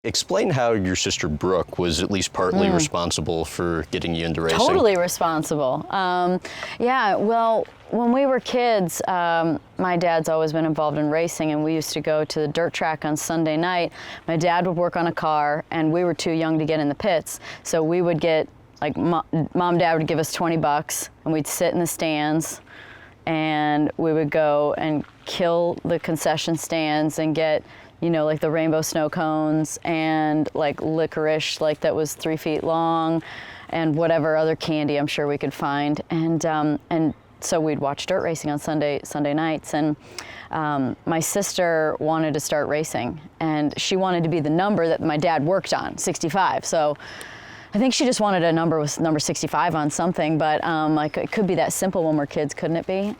Explain how your sister Brooke was at least partly responsible for getting you into racing. Totally responsible. Yeah, well, when we were kids, my dad's always been involved in racing, and we used to go to the dirt track on Sunday night. My dad would work on a car, and we were too young to get in the pits, so we would get, like, mom and dad would give us $20, and we'd sit in the stands, and we would go and kill the concession stands and get, you know, like the rainbow snow cones and like licorice, like that was 3 feet long, and whatever other candy I'm sure we could find. And so we'd watch dirt racing on Sunday nights. And my sister wanted to start racing, and she wanted to be the number that my dad worked on, 65. So I think she just wanted a number with number 65 on something, but like it could be that simple when we're kids, couldn't it be?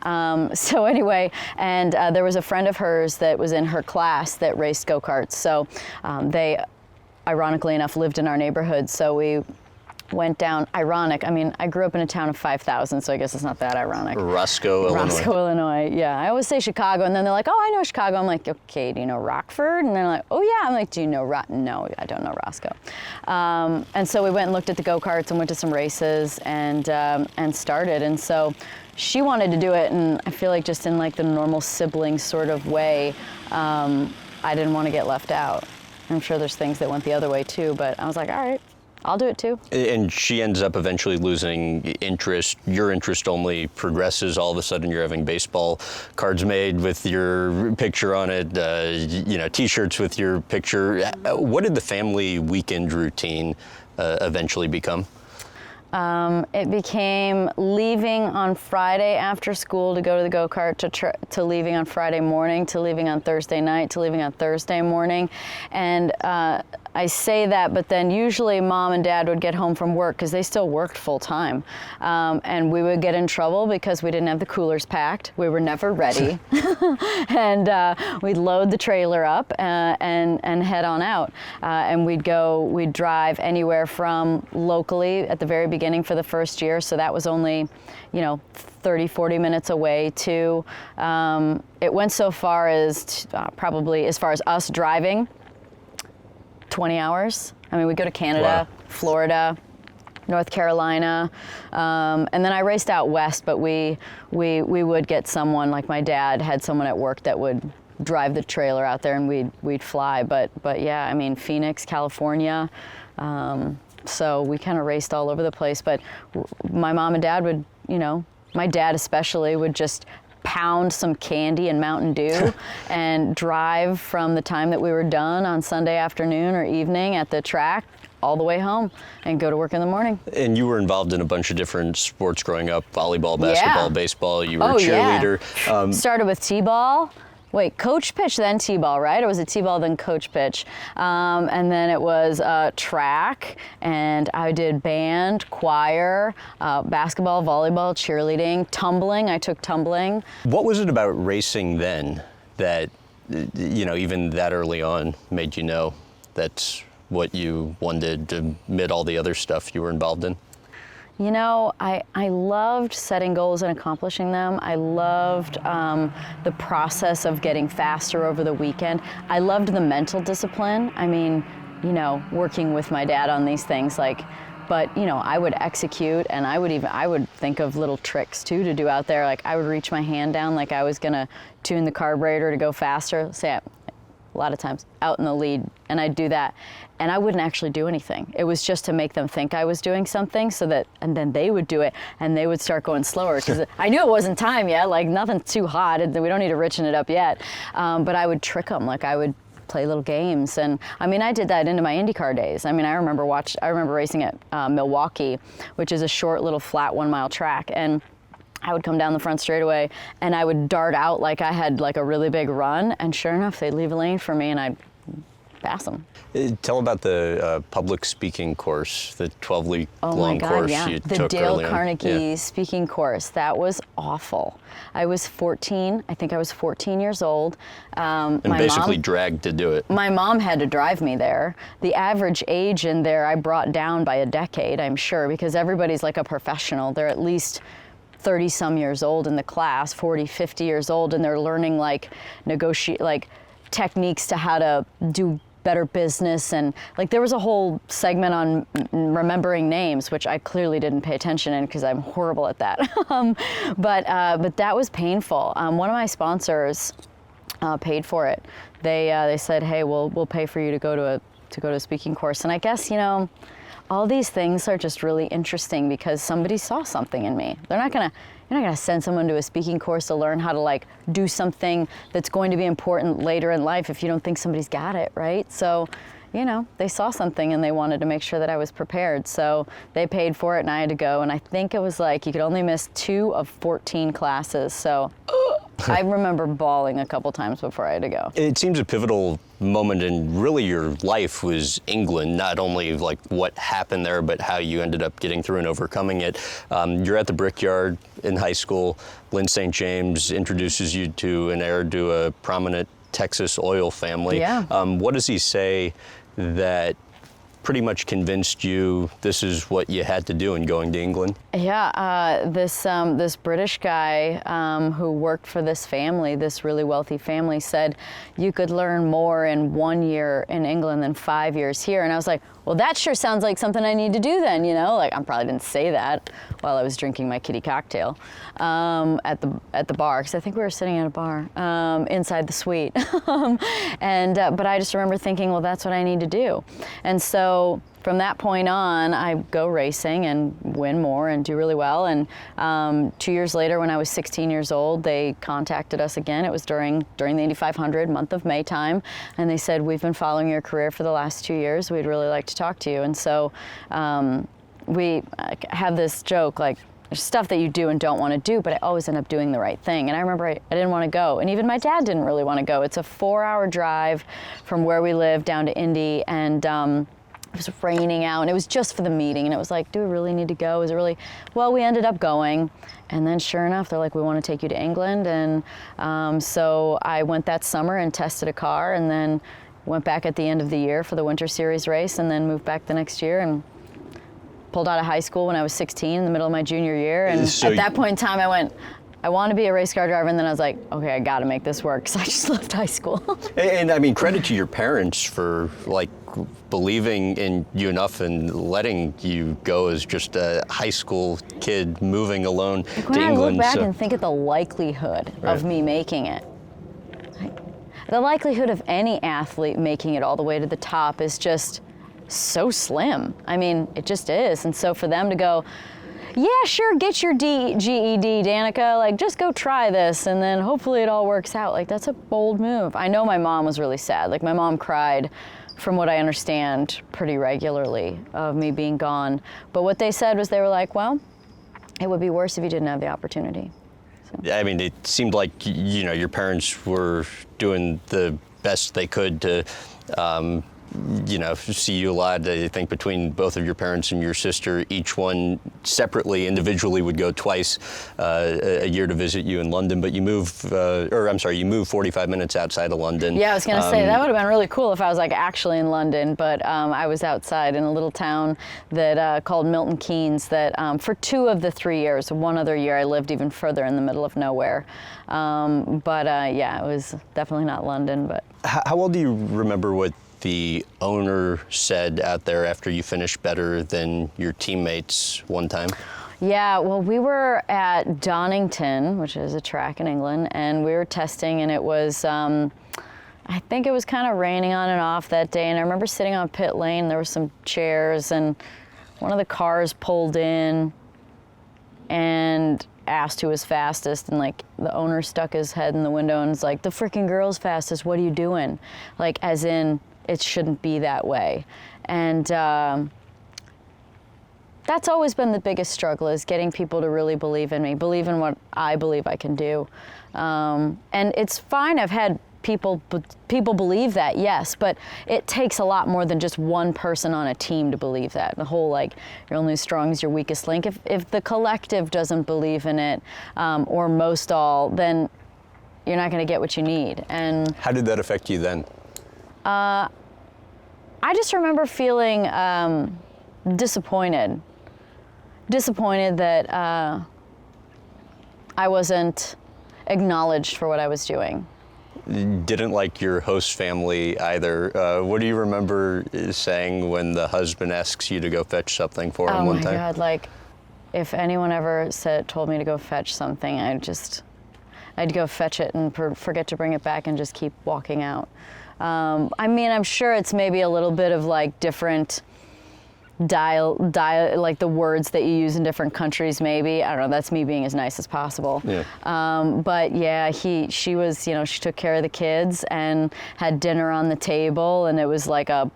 So anyway, and there was a friend of hers that was in her class that raced go-karts. So they, ironically enough, lived in our neighborhood. So we went down, ironic, I mean, I grew up in a town of 5,000, so I guess it's not that ironic. Roscoe, Illinois, yeah. I always say Chicago, and then they're like, oh, I know Chicago. I'm like, okay, do you know Rockford? And they're like, oh yeah. I'm like, do you know No, I don't know Roscoe. And so we went and looked at the go-karts and went to some races and started. And so she wanted to do it, and I feel like just in like the normal sibling sort of way, I didn't want to get left out. I'm sure there's things that went the other way too, but I was like, all right, I'll do it too. And she ends up eventually losing interest. Your interest only progresses. All of a sudden you're having baseball cards made with your picture on it, you know, t-shirts with your picture. What did the family weekend routine eventually become? It became leaving on Friday after school to go to the go-kart, to leaving on Friday morning, to leaving on Thursday night, to leaving on Thursday morning. And I say that, but then usually mom and dad would get home from work because they still worked full time. And we would get in trouble because we didn't have the coolers packed. We were never ready. And we'd load the trailer up and head on out. And we'd drive anywhere from locally at the very beginning for the first year. So that was only, you know, 30, 40 minutes away to, it went so far as probably as far as us driving, 20 hours. I mean, we go to Canada, wow, Florida, North Carolina, and then I raced out west, but we would get someone, like my dad had someone at work that would drive the trailer out there, and we'd fly. But yeah, I mean, Phoenix, California, so we kind of raced all over the place. But my mom and dad would, you know, my dad especially would just pound some candy and Mountain Dew and drive from the time that we were done on Sunday afternoon or evening at the track all the way home and go to work in the morning. And you were involved in a bunch of different sports growing up, volleyball, basketball, baseball. You were a cheerleader. Yeah. Started with t-ball. Wait, coach pitch, then t-ball, right? Or was it t-ball, then coach pitch? And then it was track, and I did band, choir, basketball, volleyball, cheerleading, tumbling. I took tumbling. What was it about racing then that, you know, even that early on made you know that's what you wanted amid all the other stuff you were involved in? You know, I loved setting goals and accomplishing them. I loved the process of getting faster over the weekend. I loved the mental discipline. I mean, you know, working with my dad on these things, like, but you know, I would execute, and I would think of little tricks too to do out there. Like I would reach my hand down like I was gonna tune the carburetor to go faster. Say, a lot of times out in the lead, and I'd do that. And I wouldn't actually do anything. It was just to make them think I was doing something, so that, and then they would do it, and they would start going slower. Because I knew it wasn't time yet, like nothing's too hot, and we don't need to richen it up yet. But I would trick them, like I would play little games. And I mean, I did that into my IndyCar days. I mean, I remember racing at Milwaukee, which is a short little flat 1 mile track. And I would come down the front straightaway, and I would dart out like I had like a really big run, and sure enough, they'd leave a lane for me, and I'd pass them. Tell about the public speaking course, the 12-week long course you took early on. The Dale Carnegie speaking course. That was awful. I was 14. I think I was 14 years old. And basically dragged to do it. My mom had to drive me there. The average age in there I brought down by a decade, I'm sure, because everybody's like a professional. They're at least 30-some years old in the class, 40, 50 years old, and they're learning like techniques to how to do better business, and like there was a whole segment on remembering names, which I clearly didn't pay attention in because I'm horrible at that. But that was painful. One of my sponsors paid for it. They said, "Hey, we'll pay for you to go to a speaking course." And I guess, you know, all these things are just really interesting because somebody saw something in me. You're not gonna send someone to a speaking course to learn how to like do something that's going to be important later in life if you don't think somebody's got it, right? So, you know, they saw something and they wanted to make sure that I was prepared. So they paid for it and I had to go. And I think it was like you could only miss 2 of 14 classes. So I remember bawling a couple times before I had to go. It seems a pivotal moment in really your life was England, not only like what happened there, but how you ended up getting through and overcoming it. You're at the Brickyard in high school. Lynn St. James introduces you to an heir to a prominent Texas oil family. Yeah. What does he say that pretty much convinced you this is what you had to do in going to England? Yeah, this British guy who worked for this family, this really wealthy family, said you could learn more in 1 year in England than 5 years here. And I was like, well, that sure sounds like something I need to do then, you know? Like, I probably didn't say that while I was drinking my kitty cocktail at the bar, because I think we were sitting at a bar inside the suite. But I just remember thinking, well, that's what I need to do. And so from that point on, I go racing and win more and do really well. And 2 years later, when I was 16 years old, they contacted us again. It was during the Indy 500, month of May time. And they said, we've been following your career for the last 2 years. We'd really like to talk to you. And so we have this joke, like, there's stuff that you do and don't want to do, but I always end up doing the right thing. And I remember I didn't want to go. And even my dad didn't really want to go. It's a 4-hour drive from where we live down to Indy. And it was raining out, and it was just for the meeting. And it was like, do we really need to go? Is it really? Well, we ended up going. And then sure enough, they're like, we want to take you to England. And so I went that summer and tested a car, and then went back at the end of the year for the Winter Series race, and then moved back the next year and pulled out of high school when I was 16 in the middle of my junior year. And so at that point in time, I went, I want to be a race car driver. And then I was like, okay, I got to make this work, because I just left high school. And I mean, credit to your parents for like believing in you enough and letting you go as just a high school kid moving alone to England. When I look back and think of the likelihood of me making it, the likelihood of any athlete making it all the way to the top is just so slim. I mean, it just is. And so for them to go, yeah, sure, get your GED, Danica, like just go try this and then hopefully it all works out. Like, that's a bold move. I know my mom was really sad. Like, my mom cried, from what I understand, pretty regularly of me being gone. But what they said was, they were like, well, it would be worse if you didn't have the opportunity. So. Yeah, I mean, it seemed like, you know, your parents were doing the best they could to, you know, see you a lot. I think between both of your parents and your sister, each one separately, individually would go twice a year to visit you in London. But you move, you move 45 minutes outside of London. Yeah, I was going to say, that would have been really cool if I was like actually in London. But I was outside in a little town that called Milton Keynes that for 2 of the 3 years, one other year I lived even further in the middle of nowhere. Yeah, it was definitely not London. But how well do you remember what the owner said out there after you finished better than your teammates one time? Yeah, well, we were at Donington, which is a track in England, and we were testing, and it was, I think it was kind of raining on and off that day, and I remember sitting on pit lane, there were some chairs, and one of the cars pulled in and asked who was fastest, and like the owner stuck his head in the window and was like, the freaking girl's fastest, what are you doing? Like, as in, it shouldn't be that way. And that's always been the biggest struggle, is getting people to really believe in me, believe in what I believe I can do. And it's fine, I've had people believe that, yes, but it takes a lot more than just one person on a team to believe that. The whole, like, you're only as strong as your weakest link. If the collective doesn't believe in it, or most all, then you're not gonna get what you need. And how did that affect you then? I just remember feeling disappointed that I wasn't acknowledged for what I was doing. didn't like your host family either. What do you remember saying when the husband asks you to go fetch something for him one time? Oh my God, like if anyone ever told me to go fetch something, I'd go fetch it and forget to bring it back and just keep walking out. I mean, I'm sure it's maybe a little bit of like different like the words that you use in different countries, maybe. I don't know, that's me being as nice as possible. Yeah. But yeah, she was, she took care of the kids and had dinner on the table, and it was like a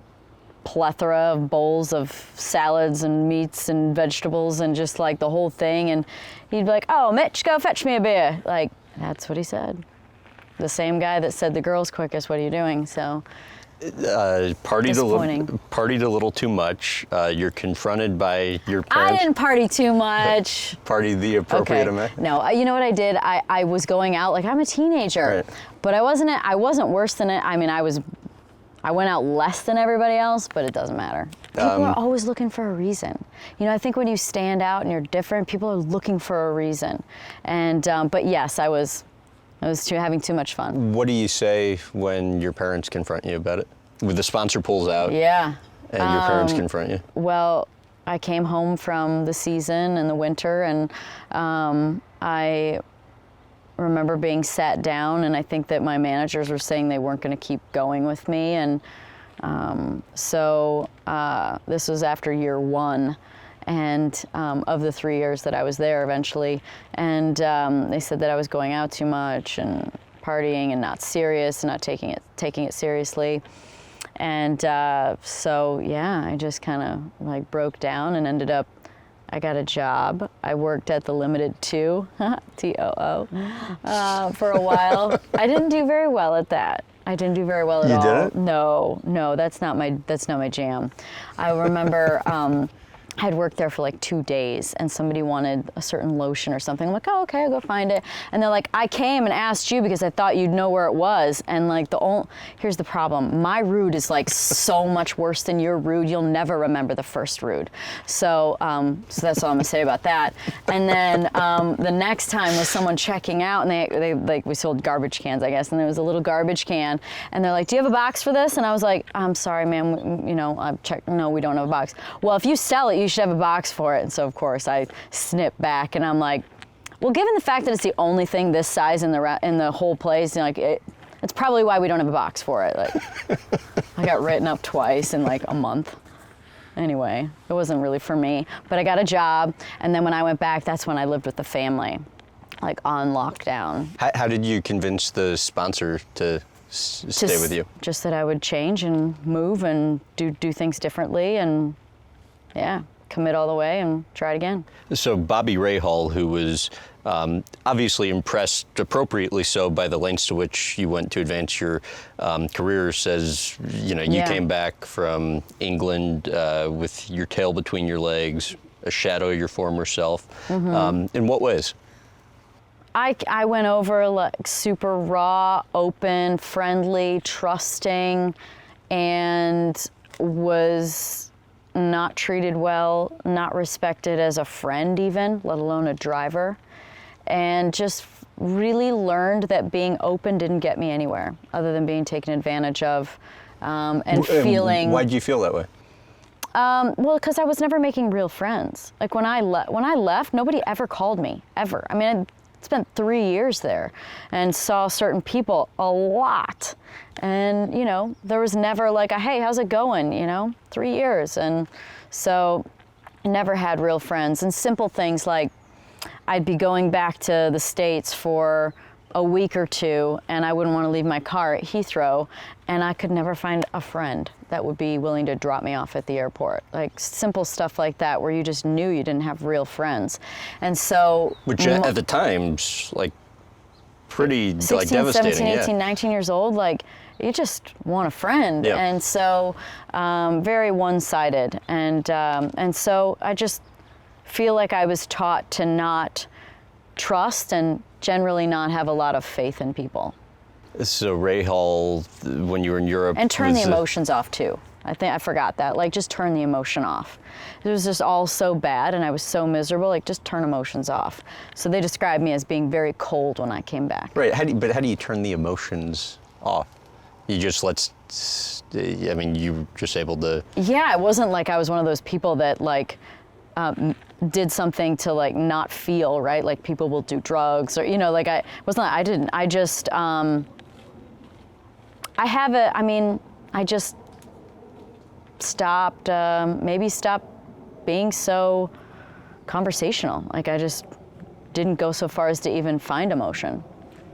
plethora of bowls of salads and meats and vegetables and just like the whole thing. And he'd be like, "Oh, Mitch, go fetch me a beer." Like, that's what he said. The same guy that said the girl's quickest, "What are you doing?" So partied a little too much. You're confronted by your parents. I didn't party too much. Party the appropriate amount. No, you know what I did? I was going out like I'm a teenager, right. But I wasn't worse than it. I mean, I went out less than everybody else, but it doesn't matter. People are always looking for a reason. I think when you stand out and you're different, people are looking for a reason. And but yes, I was having too much fun. What do you say when your parents confront you about it? When the sponsor pulls out, yeah, and your parents confront you? Well, I came home from the season in the winter, and I remember being sat down, and I think that my managers were saying they weren't going to keep going with me, and so this was after year one. And of the 3 years that I was there eventually, and they said that I was going out too much and partying and not serious, and not taking it seriously. And so yeah, I just kind of like broke down and ended up, I got a job. I worked at the Limited 2, TOO, for a while. I didn't do very well at that. I didn't do very well at all. You didn't? No, that's not my jam. I remember I had worked there for like 2 days, and somebody wanted a certain lotion or something. I'm like, "Oh, okay, I'll go find it." And they're like, "I came and asked you because I thought you'd know where it was." And like here's the problem. My rude is like so much worse than your rude. You'll never remember the first rude. So that's all I'm gonna say about that. And then the next time was someone checking out, and they like, we sold garbage cans, I guess, and there was a little garbage can, and they're like, "Do you have a box for this?" And I was like, "I'm sorry, ma'am. I've checked. No, we don't have a box." "Well, if you sell it, you should have a box for it." And so of course I snip back, and I'm like, well, given the fact that it's the only thing this size in the whole place, it's probably why we don't have a box for it. Like, I got written up twice in like a month. Anyway, it wasn't really for me, but I got a job, and then when I went back, that's when I lived with the family, like on lockdown. How did you convince the sponsor to stay with you? Just that I would change and move and do things differently, and yeah, commit all the way and try it again. So Bobby Rahal, who was obviously impressed, appropriately so, by the lengths to which you went to advance your career, says, you came back from England with your tail between your legs, a shadow of your former self. Mm-hmm. In what ways? I went over like super raw, open, friendly, trusting, and was not treated well, not respected as a friend even, let alone a driver, and just really learned that being open didn't get me anywhere other than being taken advantage of and feeling. Why did you feel that way? Well, because I was never making real friends. Like when I left, nobody ever called me, ever. I mean, I spent 3 years there and saw certain people a lot. And, there was never like a, "Hey, how's it going?" 3 years. And so I never had real friends. And simple things like I'd be going back to the States for a week or two, and I wouldn't want to leave my car at Heathrow, and I could never find a friend that would be willing to drop me off at the airport. Like simple stuff like that where you just knew you didn't have real friends. And so... Which at the time's like pretty 16, like devastating. 17, 18, 19 years old, like you just want a friend. Yeah. And so very one-sided. And so I just feel like I was taught to not trust and generally not have a lot of faith in people. So Rahal, when you were in Europe... And turn the emotions off too. I think I forgot that. Like just turn the emotion off. It was just all so bad and I was so miserable, like just turn emotions off. So they described me as being very cold when I came back. Right, but how do you turn the emotions off? You just I mean, you were just able to. Yeah, it wasn't like I was one of those people that like did something to like not feel, right? Like people will do drugs or, you know, like I didn't. I just, I just stopped, maybe stopped being so conversational. Like I just didn't go so far as to even find emotion.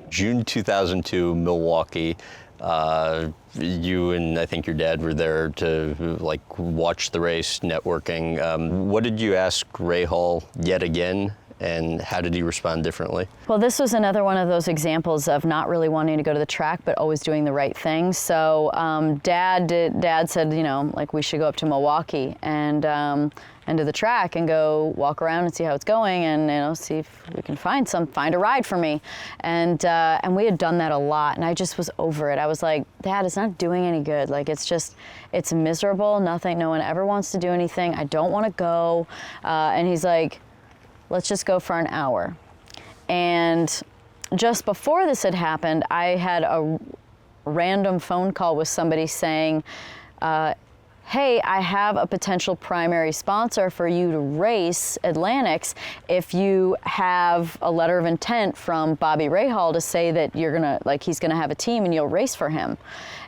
June 2002, Milwaukee. You and I think your dad were there to like watch the race, networking. What did you ask Rahal yet again, and how did he respond differently? Well, this was another one of those examples of not really wanting to go to the track, but always doing the right thing. So Dad said, you know, like we should go up to Milwaukee and to the track and go walk around and see how it's going, and you know, see if we can find a ride for me. And we had done that a lot, and I just was over it. I was like, Dad, it's not doing any good. Like it's miserable. No one ever wants to do anything. I don't want to go. And he's like, let's just go for an hour. And just before this had happened, I had a random phone call with somebody saying, hey, I have a potential primary sponsor for you to race Atlantics if you have a letter of intent from Bobby Rahal to say that he's gonna have a team and you'll race for him.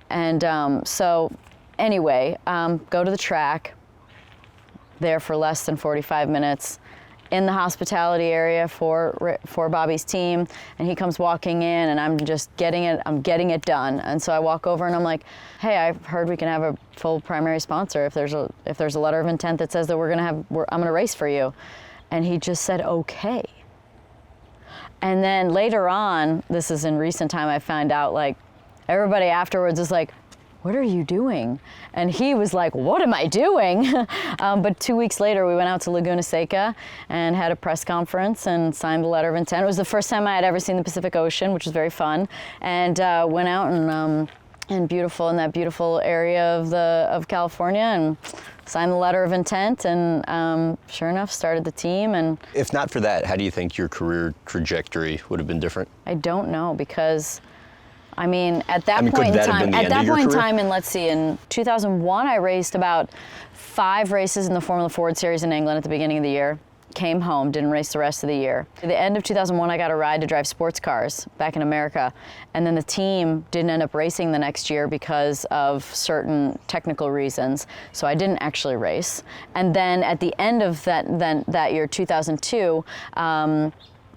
And so anyway, go to the track, there for less than 45 minutes, in the hospitality area for Bobby's team, and he comes walking in, and I'm getting it done. And so I walk over and I'm like, hey, I've heard we can have a full primary sponsor if there's a letter of intent that says that I'm gonna race for you. And he just said, okay. And then later on, this is in recent time, I found out like everybody afterwards is like, what are you doing? And he was like, what am I doing? But 2 weeks later, we went out to Laguna Seca and had a press conference and signed the letter of intent. It was the first time I had ever seen the Pacific Ocean, which was very fun. And went out in that beautiful area of California and signed the letter of intent. And sure enough, started the team. And if not for that, how do you think your career trajectory would have been different? I don't know, because I mean, at that point in time, and let's see, in 2001, I raced about 5 races in the Formula Ford Series in England at the beginning of the year. Came home, didn't race the rest of the year. At the end of 2001, I got a ride to drive sports cars back in America, and then the team didn't end up racing the next year because of certain technical reasons, so I didn't actually race. And then at the end of that year, 2002,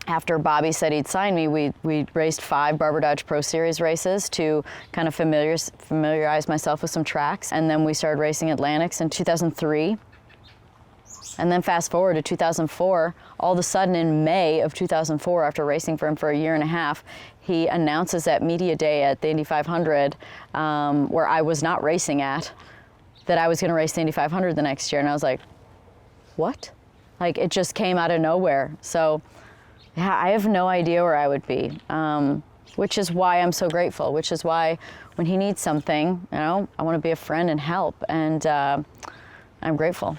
after Bobby said he'd sign me, we raced 5 Barber Dodge Pro Series races to kind of familiarize myself with some tracks. And then we started racing Atlantics in 2003. And then fast forward to 2004, all of a sudden in May of 2004, after racing for him for a year and a half, he announces at Media Day at the Indy 500, where I was not racing at, that I was going to race the Indy 500 the next year. And I was like, what? Like, it just came out of nowhere. So yeah, I have no idea where I would be, which is why I'm so grateful, which is why when he needs something, you know, I want to be a friend and help, and I'm grateful.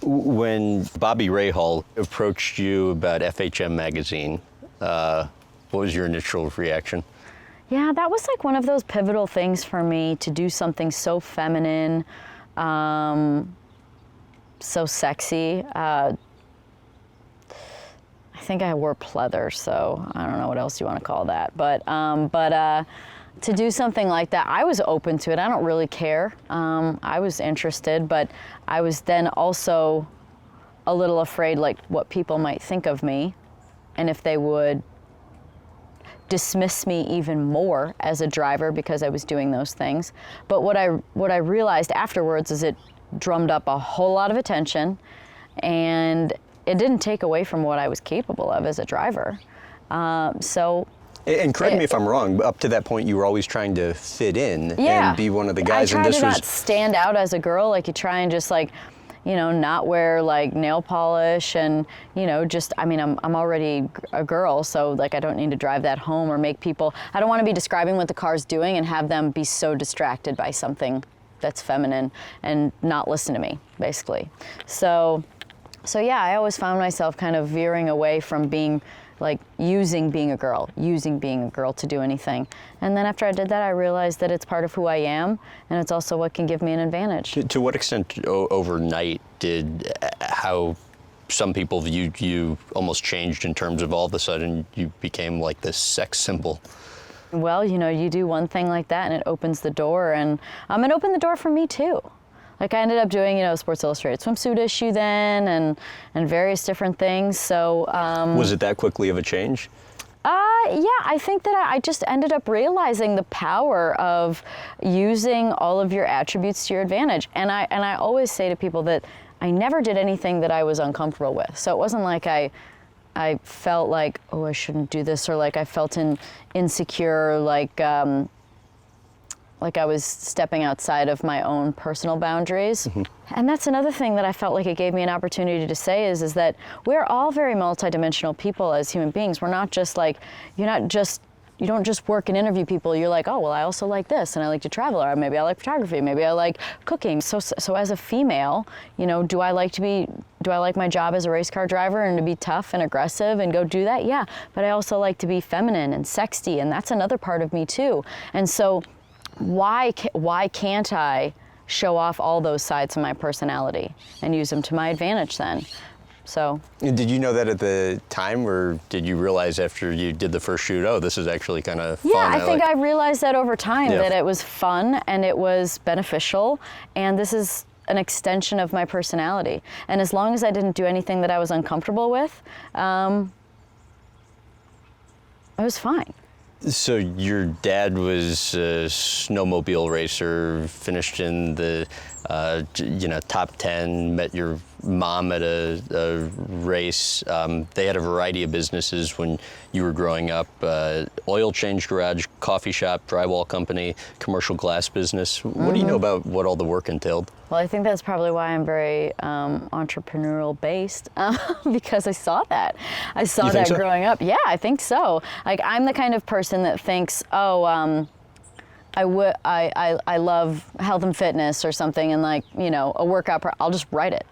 When Bobby Rahal approached you about FHM magazine, what was your initial reaction? Yeah, that was like one of those pivotal things for me, to do something so feminine, so sexy. I think I wore pleather, so I don't know what else you want to call that. But to do something like that, I was open to it. I don't really care. I was interested, but I was then also a little afraid, like, what people might think of me, and if they would dismiss me even more as a driver because I was doing those things. But what I realized afterwards is it drummed up a whole lot of attention, and it didn't take away from what I was capable of as a driver. And correct me if I'm wrong, but up to that point you were always trying to fit in and be one of the guys. I tried to not stand out as a girl. Like, you try and just, like, you know, not wear like nail polish, and, you know, just, I mean, I'm already a girl, so like I don't need to drive that home or make people, I don't want to be describing what the car's doing and have them be so distracted by something that's feminine and not listen to me, basically. So yeah, I always found myself kind of veering away from being like using being a girl to do anything. And then after I did that, I realized that it's part of who I am, and it's also what can give me an advantage. To what extent overnight did how some people viewed you almost changed in terms of all of a sudden you became like this sex symbol? Well, you know, you do one thing like that and it opens the door, and it opened the door for me too. Like I ended up doing, you know, Sports Illustrated swimsuit issue then, and various different things. So was it that quickly of a change? Yeah, I think that I just ended up realizing the power of using all of your attributes to your advantage. And I always say to people that I never did anything that I was uncomfortable with. So it wasn't like I felt like, oh, I shouldn't do this, or like I felt insecure, like I was stepping outside of my own personal boundaries. Mm-hmm. And that's another thing that I felt like it gave me an opportunity to say is that we're all very multidimensional people as human beings. We're not just like, you don't just work and interview people. You're like, oh, well, I also like this, and I like to travel, or maybe I like photography, maybe I like cooking. So as a female, you know, do I like my job as a race car driver and to be tough and aggressive and go do that? Yeah, but I also like to be feminine and sexy, and that's another part of me too. And so why can't I show off all those sides of my personality and use them to my advantage then? So. Did you know that at the time, or did you realize after you did the first shoot, oh, this is actually kind of fun? Yeah, I think I realized that over time, that it was fun and it was beneficial, and this is an extension of my personality. And as long as I didn't do anything that I was uncomfortable with, it was fine. So your dad was a snowmobile racer, finished in the top 10, met your mom at a race. They had a variety of businesses when you were growing up, oil change garage, coffee shop, drywall company, commercial glass business. What do you know about what all the work entailed? Well, I think that's probably why I'm very entrepreneurial based, because I saw that. I saw that growing up. Yeah, I think so. Like, I'm the kind of person that thinks, oh, I love health and fitness or something, and like, you know, a workout, I'll just write it.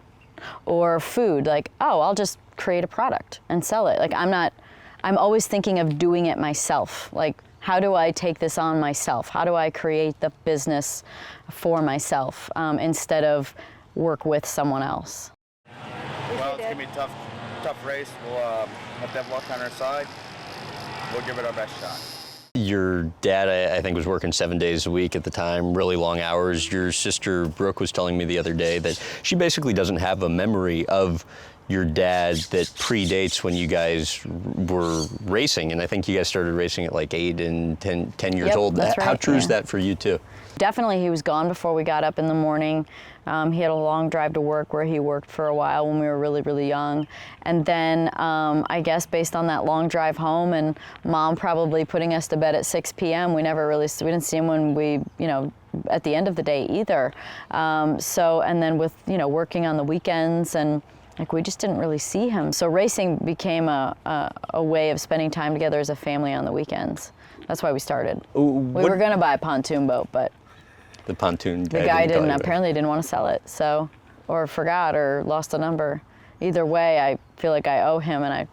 Or food, like, oh, I'll just create a product and sell it. Like, I'm always thinking of doing it myself. Like, how do I take this on myself? How do I create the business for myself instead of work with someone else? Well, it's going to be a tough race. We'll have that luck on our side. We'll give it our best shot. Your dad, I think, was working 7 days a week at the time, really long hours. Your sister, Brooke, was telling me the other day that she basically doesn't have a memory of your dad that predates when you guys were racing. And I think you guys started racing at like 8 and 10 years old. That's right. How true is that for you, too? Definitely, he was gone before we got up in the morning. He had a long drive to work where he worked for a while when we were really, really young. And then I guess based on that long drive home and mom probably putting us to bed at 6 p.m., we didn't see him when we, you know, at the end of the day either. And then with, you know, working on the weekends, and like, we just didn't really see him. So racing became a way of spending time together as a family on the weekends. That's why we started. We were going to buy a pontoon boat, but the pontoon guy the guy apparently didn't want to sell it, so, or forgot or lost a number. Either way, I feel like I owe him, and it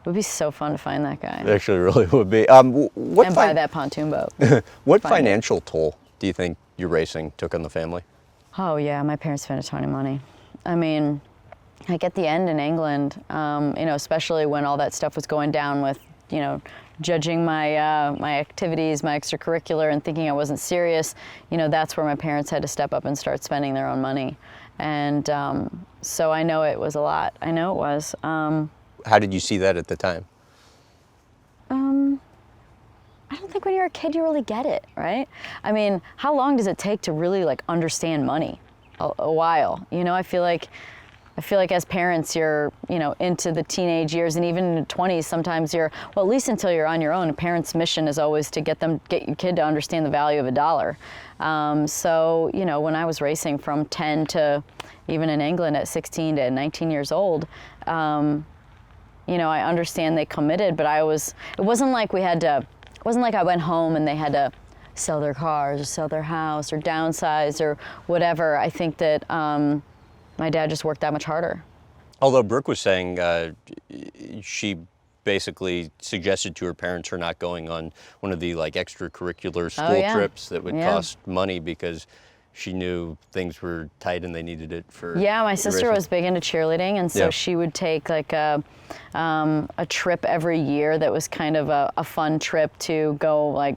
would be so fun to find that guy. It actually really would be. Buy that pontoon boat. What financial toll do you think your racing took on the family? Oh yeah, my parents spent a ton of money. I mean, like at the end in England, you know, especially when all that stuff was going down with, you know, judging my activities, my extracurricular, and thinking I wasn't serious, you know, that's where my parents had to step up and start spending their own money. And so I know it was a lot. I know it was. How did you see that at the time? I don't think when you're a kid you really get it, right? I mean, how long does it take to really like understand money? A while. You know, I feel like as parents, you're, you know, into the teenage years, and even in the 20s, sometimes you're, well, at least until you're on your own. A parent's mission is always to get your kid to understand the value of a dollar. So, you know, when I was racing from 10 to even in England at 16 to 19 years old, you know, I understand they committed, but it wasn't like I went home and they had to sell their cars or sell their house or downsize or whatever. I think that my dad just worked that much harder. Although Brooke was saying she basically suggested to her parents her not going on one of the like extracurricular school yeah. trips that would Yeah. cost money because she knew things were tight and they needed it for. Yeah, my the sister racing. was big into cheerleading, and so Yeah. she would take like a trip every year that was kind of a fun trip to go. Like,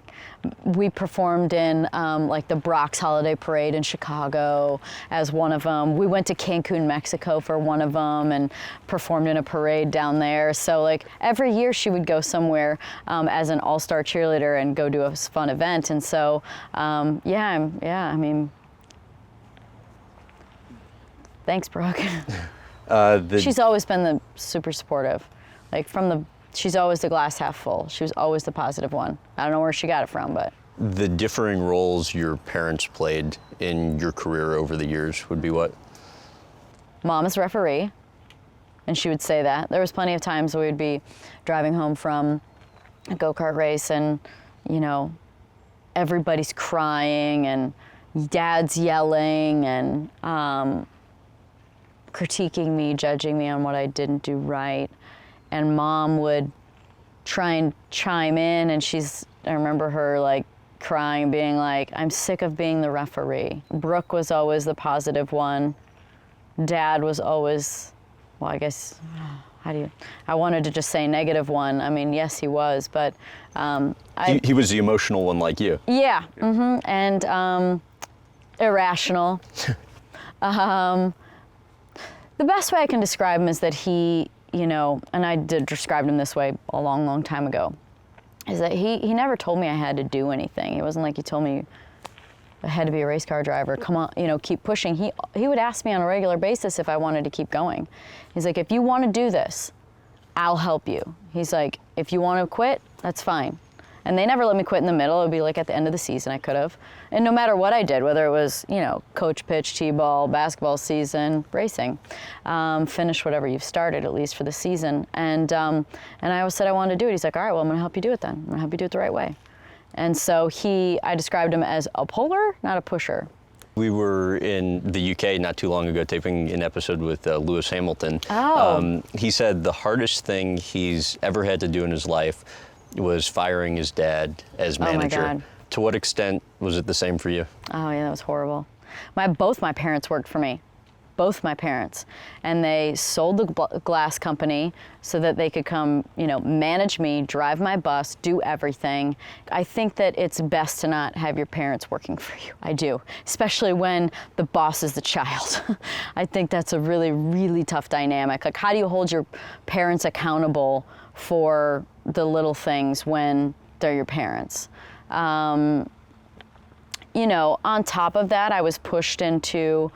we performed in like the Brock's Holiday Parade in Chicago as one of them. We went to Cancun, Mexico for one of them and performed in a parade down there. So like every year she would go somewhere as an all-star cheerleader and go do a fun event. And so yeah, I mean. Thanks, Brooke. She's always been super supportive. Like she's always the glass half full. She was always the positive one. I don't know where she got it from, but. The differing roles your parents played in your career over the years would be what? Mom is referee, and she would say that. There was plenty of times we would be driving home from a go-kart race and, you know, everybody's crying and dad's yelling and critiquing me, judging me on what I didn't do right. And Mom would try and chime in, and I remember her like crying, being like, I'm sick of being the referee. Brooke was always the positive one. Dad was always, well, I guess, I wanted to just say negative one. I mean, yes, he was, but He was the emotional one like you. Yeah, and irrational. The best way I can describe him is that he, you know, and I did describe him this way a long, long time ago, is that he never told me I had to do anything. It wasn't like he told me I had to be a race car driver. Come on, you know, keep pushing. He would ask me on a regular basis if I wanted to keep going. He's like, if you want to do this, I'll help you. He's like, if you want to quit, that's fine. And they never let me quit in the middle. It would be like at the end of the season I could have. And no matter what I did, whether it was, you know, coach pitch, t-ball, basketball season, racing, finish whatever you've started, at least for the season. And I always said I wanted to do it. He's like, all right, well, I'm going to help you do it then. I'm going to help you do it the right way. And so I described him as a puller, not a pusher. We were in the UK not too long ago taping an episode with Lewis Hamilton. Oh. He said the hardest thing he's ever had to do in his life was firing his dad as manager. Oh my God. To what extent was it the same for you? Oh yeah, that was horrible. Both my parents worked for me. Both my parents. And they sold the glass company so that they could come, you know, manage me, drive my bus, do everything. I think that it's best to not have your parents working for you. I do. Especially when the boss is the child. I think that's a really, really tough dynamic. Like, how do you hold your parents accountable for the little things when they're your parents? You know, on top of that, I was pushed into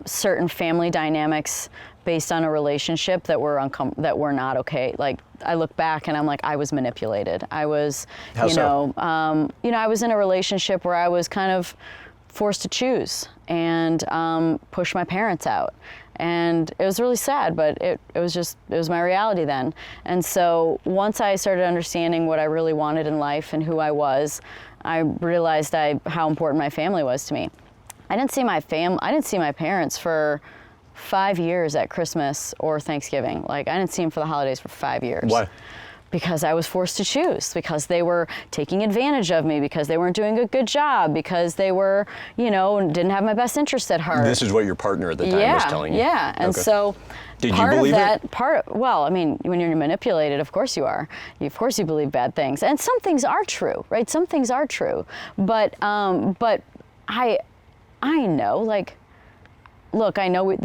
certain family dynamics based on a relationship that were not okay. Like, I look back and I'm like, I was manipulated. I was, How so? I was in a relationship where I was kind of forced to choose and push my parents out. And it was really sad, but it was my reality then. And so once I started understanding what I really wanted in life and who I was, I realized how important my family was to me. I didn't see my parents for 5 years at Christmas or Thanksgiving. Like, I didn't see them for the holidays for 5 years. Why? Because I was forced to choose, because they were taking advantage of me, because they weren't doing a good job, because they were, you know, didn't have my best interest at heart. This is what your partner at the time was telling you? Yeah, and Okay. so Did part you believe of that, it? Well, I mean, when you're manipulated, of course you are. Of course you believe bad things. And some things are true, right? Some things are true. But I know, like, look, I know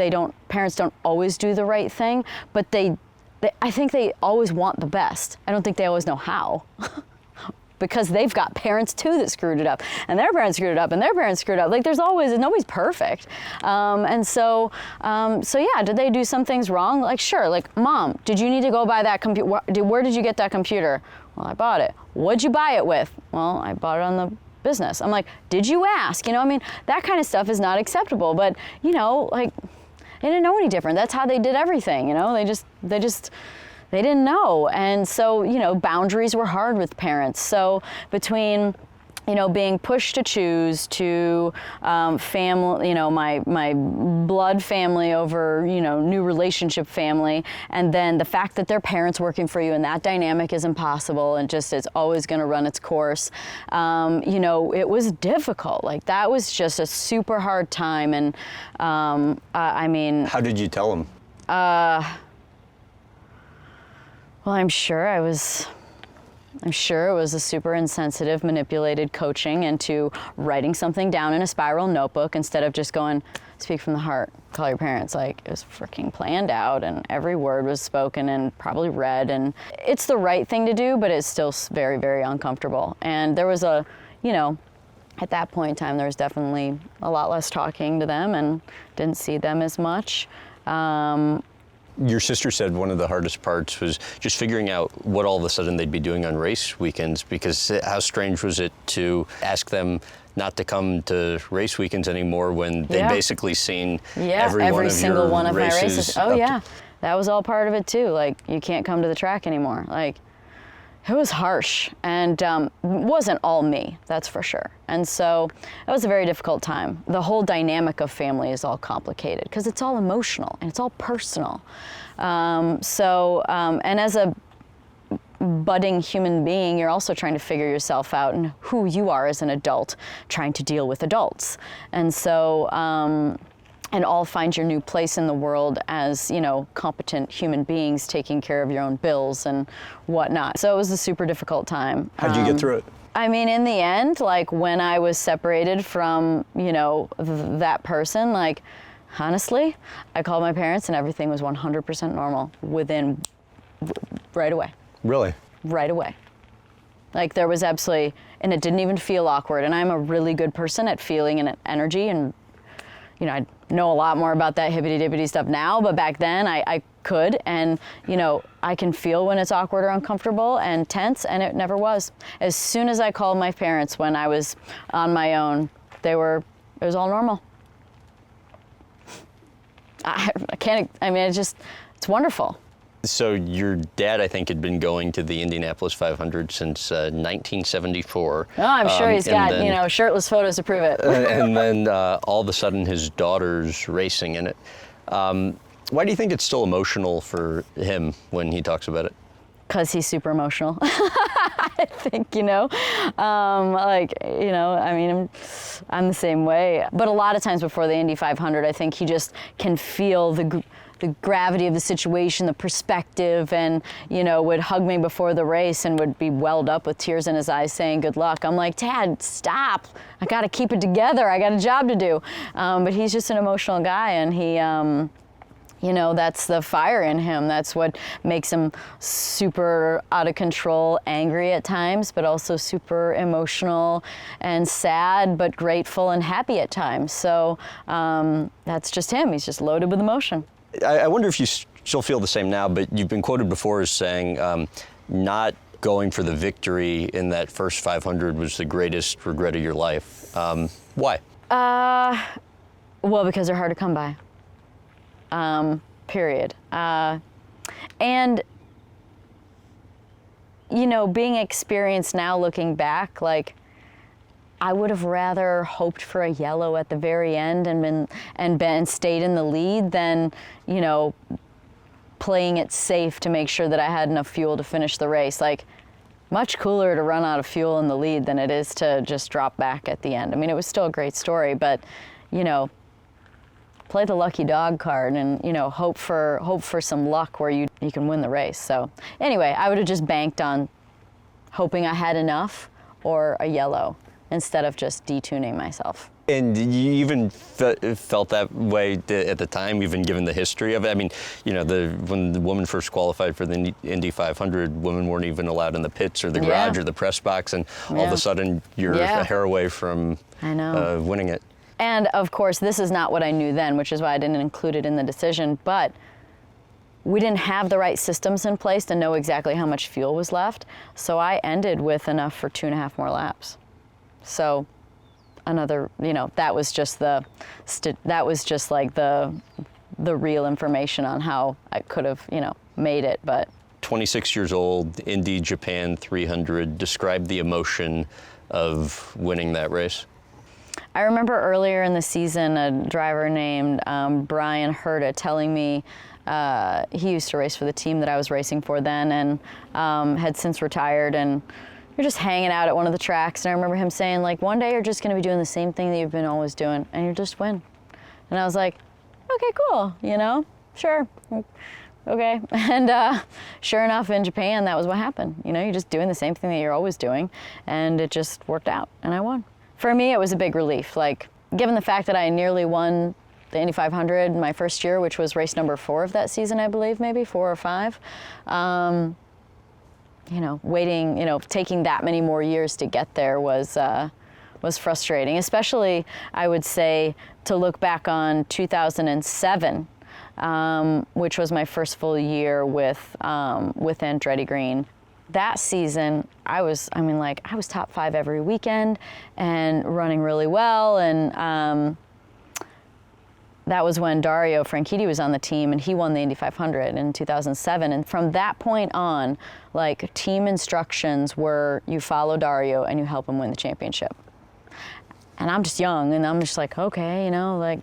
parents don't always do the right thing, but I think they always want the best. I don't think they always know how. Because they've got parents too that screwed it up, and their parents screwed it up, and their parents screwed it up. Like, nobody's perfect. So yeah, did they do some things wrong? Like, sure, like, Mom, did you need to go buy that computer? Where did you get that computer? Well, I bought it. What'd you buy it with? Well, I bought it on the business. I'm like, did you ask? You know, I mean, that kind of stuff is not acceptable, but, you know, like, they didn't know any different. That's how they did everything, you know? They didn't know. And so, you know, boundaries were hard with parents. So between being pushed to choose to family, my blood family over, new relationship family, and then the fact that their parents working for you, and that dynamic is impossible and just it's always going to run its course. It was difficult. Like, that was just a super hard time, and How did you tell them? Well, I'm sure it was a super insensitive, manipulated coaching into writing something down in a spiral notebook instead of just going, speak from the heart, call your parents. Like, it was freaking planned out, and every word was spoken and probably read, and it's the right thing to do, but it's still very, very uncomfortable. And there was at that point in time, there was definitely a lot less talking to them and didn't see them as much. Your sister said one of the hardest parts was just figuring out what all of a sudden they'd be doing on race weekends, because how strange was it to ask them not to come to race weekends anymore when they'd basically seen every single one of my races. Oh yeah, to... that was all part of it too. Like, you can't come to the track anymore. Like, it was harsh, and wasn't all me, that's for sure. And so it was a very difficult time. The whole dynamic of family is all complicated because it's all emotional and it's all personal. And as a budding human being, you're also trying to figure yourself out and who you are as an adult, trying to deal with adults. And so, and all find your new place in the world as, competent human beings taking care of your own bills and whatnot. So it was a super difficult time. How'd you get through it? In the end, like, when I was separated from, that person, like, honestly, I called my parents and everything was 100% normal right away. Really? Right away. Like, there was absolutely, and it didn't even feel awkward. And I'm a really good person at feeling and energy, and I know a lot more about that hibbity-dibbity stuff now, but back then I could, and I can feel when it's awkward or uncomfortable and tense, and it never was. As soon as I called my parents when I was on my own, it was all normal. It's wonderful. So your dad, I think, had been going to the Indianapolis 500 since 1974. Oh, I'm sure he's got, shirtless photos to prove it. And then all of a sudden his daughter's racing in it. Why do you think it's still emotional for him when he talks about it? Because he's super emotional. I think, I'm the same way. But a lot of times before the Indy 500, I think he just can feel the gravity of the situation, the perspective, and, would hug me before the race and would be welled up with tears in his eyes saying good luck. I'm like, Dad, stop. I got to keep it together. I got a job to do. But he's just an emotional guy, and he, that's the fire in him. That's what makes him super out of control, angry at times, but also super emotional and sad, but grateful and happy at times. So that's just him. He's just loaded with emotion. I wonder if you still feel the same now, but you've been quoted before as saying not going for the victory in that first 500 was the greatest regret of your life. Why? Well, because they're hard to come by. Period. And, being experienced now looking back, like, I would have rather hoped for a yellow at the very end and stayed in the lead than, playing it safe to make sure that I had enough fuel to finish the race. Like, much cooler to run out of fuel in the lead than it is to just drop back at the end. It was still a great story, but, play the lucky dog card and, hope for some luck where you can win the race. So anyway, I would have just banked on hoping I had enough or a yellow instead of just detuning myself. And you even felt that way at the time, even given the history of it? When the woman first qualified for the Indy 500, women weren't even allowed in the pits or the garage or the press box, and all of a sudden you're a hair away from winning it. And of course, this is not what I knew then, which is why I didn't include it in the decision, but we didn't have the right systems in place to know exactly how much fuel was left. So I ended with enough for 2.5 more laps. So another, that was just like the real information on how I could have, made it, but. 26 years old, Indy Japan 300, describe the emotion of winning that race? I remember earlier in the season, a driver named Brian Herta telling me he used to race for the team that I was racing for then, and had since retired, and you're just hanging out at one of the tracks, and I remember him saying, like, one day you're just going to be doing the same thing that you've been always doing, and you just win. And I was like, okay, cool, you know, sure, okay. And sure enough, in Japan, that was what happened. You know, you're just doing the same thing that you're always doing, and it just worked out, and I won. For me, it was a big relief. Like, given the fact that I nearly won the Indy 500 my first year, which was race number 4 of that season, I believe, maybe 4 or 5. You know, waiting, you know, taking that many more years to get there was frustrating. Especially, I would say, to look back on 2007, which was my first full year with Andretti Green. That season, I was top 5 every weekend and running really well. And that was when Dario Franchitti was on the team, and he won the Indy 500 in 2007. And from that point on, like, team instructions were you follow Dario and you help him win the championship. And I'm just young, and I'm just like, okay, you know, like,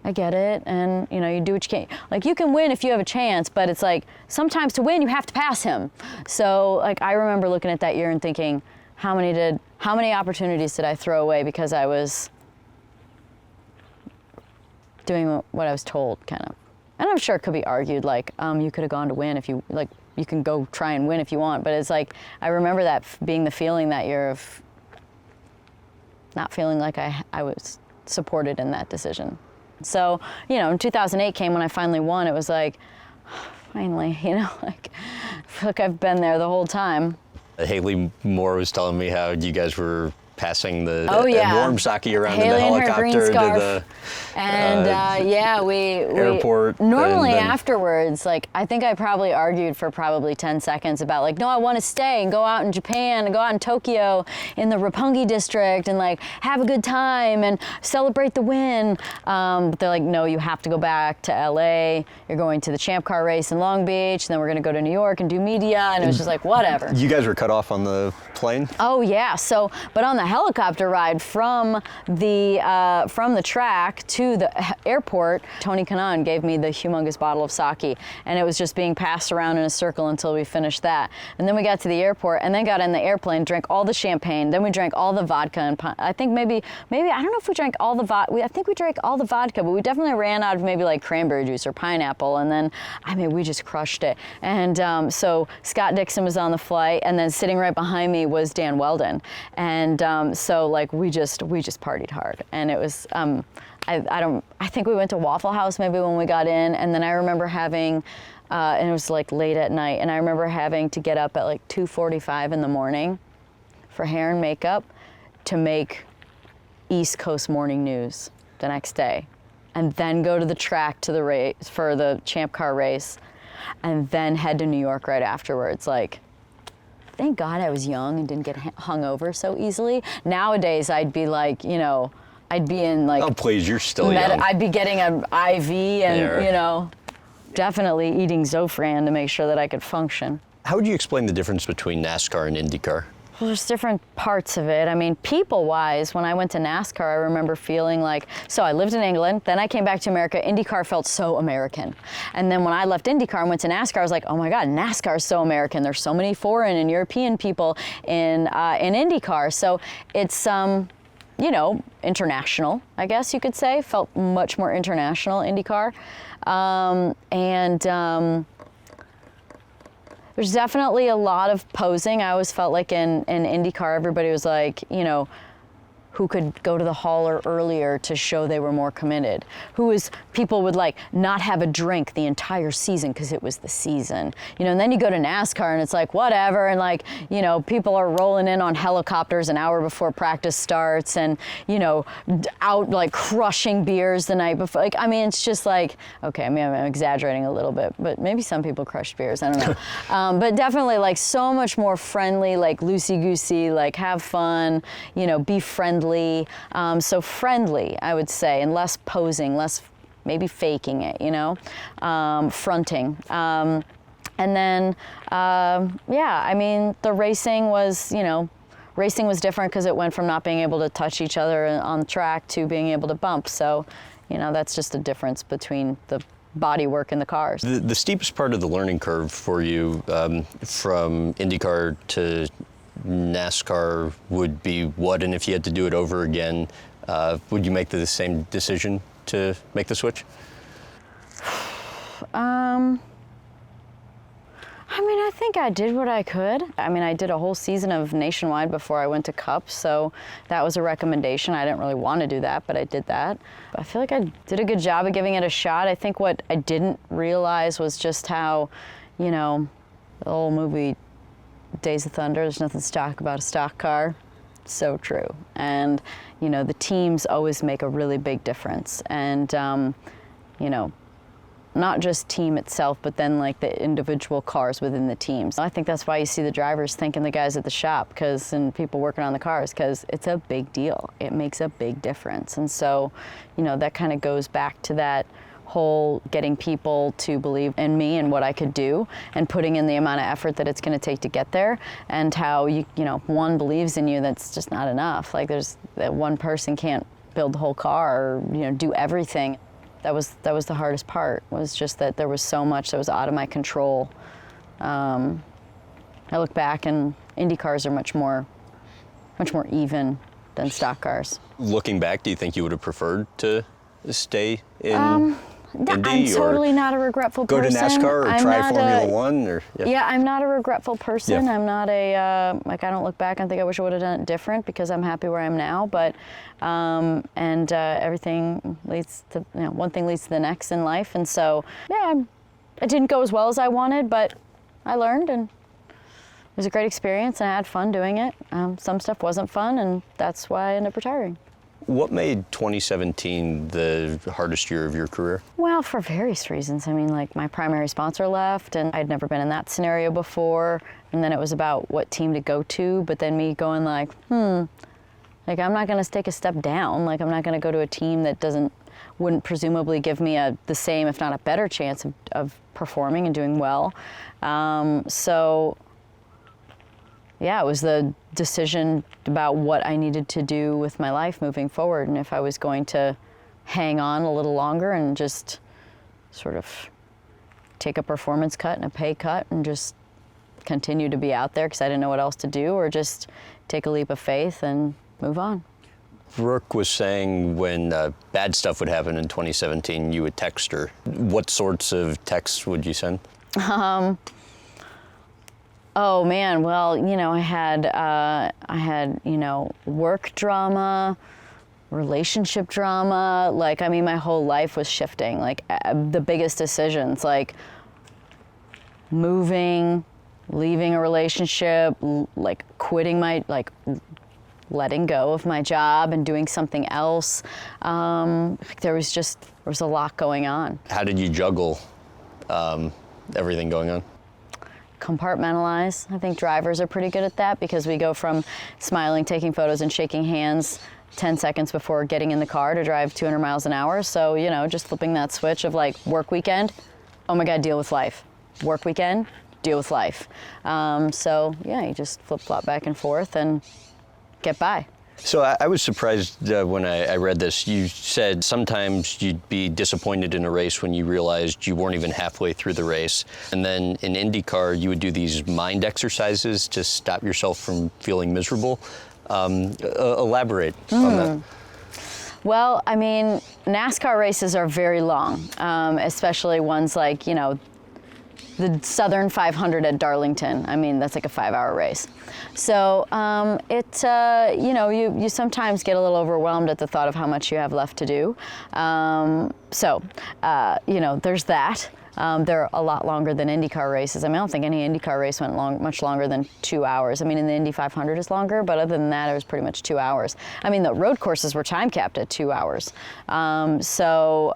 I get it, and you know, you do what you can. Like, you can win if you have a chance, but it's like, sometimes to win, you have to pass him. So, like, I remember looking at that year and thinking, how many opportunities did I throw away because I was doing what I was told, kind of. And I'm sure it could be argued, like, you could have gone to win if you, like, you can go try and win if you want, but it's like, I remember that being the feeling that year of not feeling like I was supported in that decision. So, you know, in 2008 came when I finally won. It was like, finally, you know, like, I feel like I've been there the whole time. Haley Moore was telling me how you guys were passing the warm sake around Haley in the in her green helicopter scarf. to the And we airport. Normally and then, afterwards, like, I think I probably argued for probably 10 seconds about, like, no, I want to stay and go out in Japan and go out in Tokyo in the Roppongi district and, like, have a good time and celebrate the win. But they're like, no, you have to go back to LA. You're going to the Champ Car race in Long Beach, and then we're going to go to New York and do media. And it was just like, whatever. You guys were cut off on the plane? Oh yeah. So, but on the helicopter ride from the track to the airport, Tony Kanaan gave me the humongous bottle of sake, and it was just being passed around in a circle until we finished that. And then we got to the airport, and then got in the airplane, drank all the champagne. Then we drank all the vodka, and I think maybe I don't know if we drank all the vodka. I think we drank all the vodka, but we definitely ran out of maybe like cranberry juice or pineapple. And then, I mean, we just crushed it. And so Scott Dixon was on the flight, and then sitting right behind me was Dan Weldon. And so, like, we just partied hard, and it was. I think we went to Waffle House maybe when we got in, and then I remember having, and it was like late at night, and I remember having to get up at like 2:45 in the morning for hair and makeup to make East Coast morning news the next day, and then go to the track to the race for the Champ Car race, and then head to New York right afterwards. Like, thank God I was young and didn't get hung over so easily. Nowadays, I'd be like, you know, I'd be in like... Oh, please, you're still young. I'd be getting an IV and, you know, definitely eating Zofran to make sure that I could function. How would you explain the difference between NASCAR and IndyCar? Well, there's different parts of it. I mean, people-wise, when I went to NASCAR, I remember feeling like, so I lived in England, then I came back to America, IndyCar felt so American. And then when I left IndyCar and went to NASCAR, I was like, oh my God, NASCAR is so American. There's so many foreign and European people in IndyCar. So it's, you know, international, I guess you could say. Felt much more international, IndyCar. There's definitely a lot of posing. I always felt like in IndyCar, everybody was like, you know, who could go to the hauler earlier to show they were more committed. People would like not have a drink the entire season because it was the season. You know, and then you go to NASCAR and it's like, whatever, and like, you know, people are rolling in on helicopters an hour before practice starts and, you know, out like crushing beers the night before. Like, I mean, it's just like, okay, I mean, I'm exaggerating a little bit, but maybe some people crushed beers, I don't know. But definitely like so much more friendly, like loosey-goosey, like have fun, you know, be friendly. So friendly, I would say, and less posing, less maybe faking it, you know, fronting. And then, yeah, I mean, the racing was, you know, racing was different because it went from not being able to touch each other on the track to being able to bump. So, you know, that's just a difference between the body work in the cars. The steepest part of the learning curve for you from IndyCar to NASCAR would be what, and if you had to do it over again, would you make the same decision to make the switch? I mean, I think I did what I could. I mean, I did a whole season of nationwide before I went to Cup, so that was a recommendation. I didn't really want to do that, but I did that. I feel like I did a good job of giving it a shot. I think what I didn't realize was just how, you know, the old movie Days of Thunder, there's nothing stock about a stock car. So true. And, you know, the teams always make a really big difference. And, you know, not just team itself, but then like the individual cars within the teams. I think that's why you see the drivers thanking the guys at the shop and people working on the cars, because it's a big deal. It makes a big difference. And so, you know, that kind of goes back to that whole getting people to believe in me and what I could do, and putting in the amount of effort that it's going to take to get there, and how you know, one believes in you, that's just not enough. Like that one person can't build the whole car or, you know, do everything. That was the hardest part, was just that there was so much that was out of my control. I look back and Indy cars are much more even than stock cars. Looking back, do you think you would have preferred to stay in Indy, I'm totally not a regretful go person. to NASCAR or try Formula One? Or yeah, I'm not a regretful person. Yeah. I'm not like, I don't look back and think I wish I would have done it different, because I'm happy where I am now. But everything leads to, you know, one thing leads to the next in life, and so yeah, it didn't go as well as I wanted, but I learned, and it was a great experience, and I had fun doing it. Some stuff wasn't fun, and that's why I ended up retiring. What made 2017 the hardest year of your career? Well, for various reasons. I mean, like, my primary sponsor left, and I'd never been in that scenario before. And then it was about what team to go to, but then me going like, like, I'm not going to take a step down. Like, I'm not going to go to a team that wouldn't presumably give me the same, if not a better chance of performing and doing well. So yeah, it was the decision about what I needed to do with my life moving forward, and if I was going to hang on a little longer and just sort of take a performance cut and a pay cut and just continue to be out there because I didn't know what else to do, or just take a leap of faith and move on. Brooke was saying when bad stuff would happen in 2017, you would text her. What sorts of texts would you send? Oh man, well, you know, I had, you know, work drama, relationship drama. Like, I mean, my whole life was shifting. Like, the biggest decisions, like moving, leaving a relationship, like quitting letting go of my job and doing something else. There was a lot going on. How did you juggle everything going on? Compartmentalize. I think drivers are pretty good at that, because we go from smiling, taking photos, and shaking hands 10 seconds before getting in the car to drive 200 miles an hour. So, you know, just flipping that switch of like, work weekend, oh my God, deal with life. Work weekend, deal with life. So yeah, you just flip-flop back and forth and get by. So I was surprised when I read this. You said sometimes you'd be disappointed in a race when you realized you weren't even halfway through the race. And then in IndyCar, you would do these mind exercises to stop yourself from feeling miserable. Elaborate on that. Well, I mean, NASCAR races are very long, especially ones like, you know, the Southern 500 at Darlington. I mean, that's like a 5-hour race. So you know, you sometimes get a little overwhelmed at the thought of how much you have left to do. You know, there's that. They're a lot longer than IndyCar races. I mean, I don't think any IndyCar race went much longer than 2 hours. I mean, in the Indy 500 is longer, but other than that, it was pretty much 2 hours. I mean, the road courses were time capped at 2 hours. So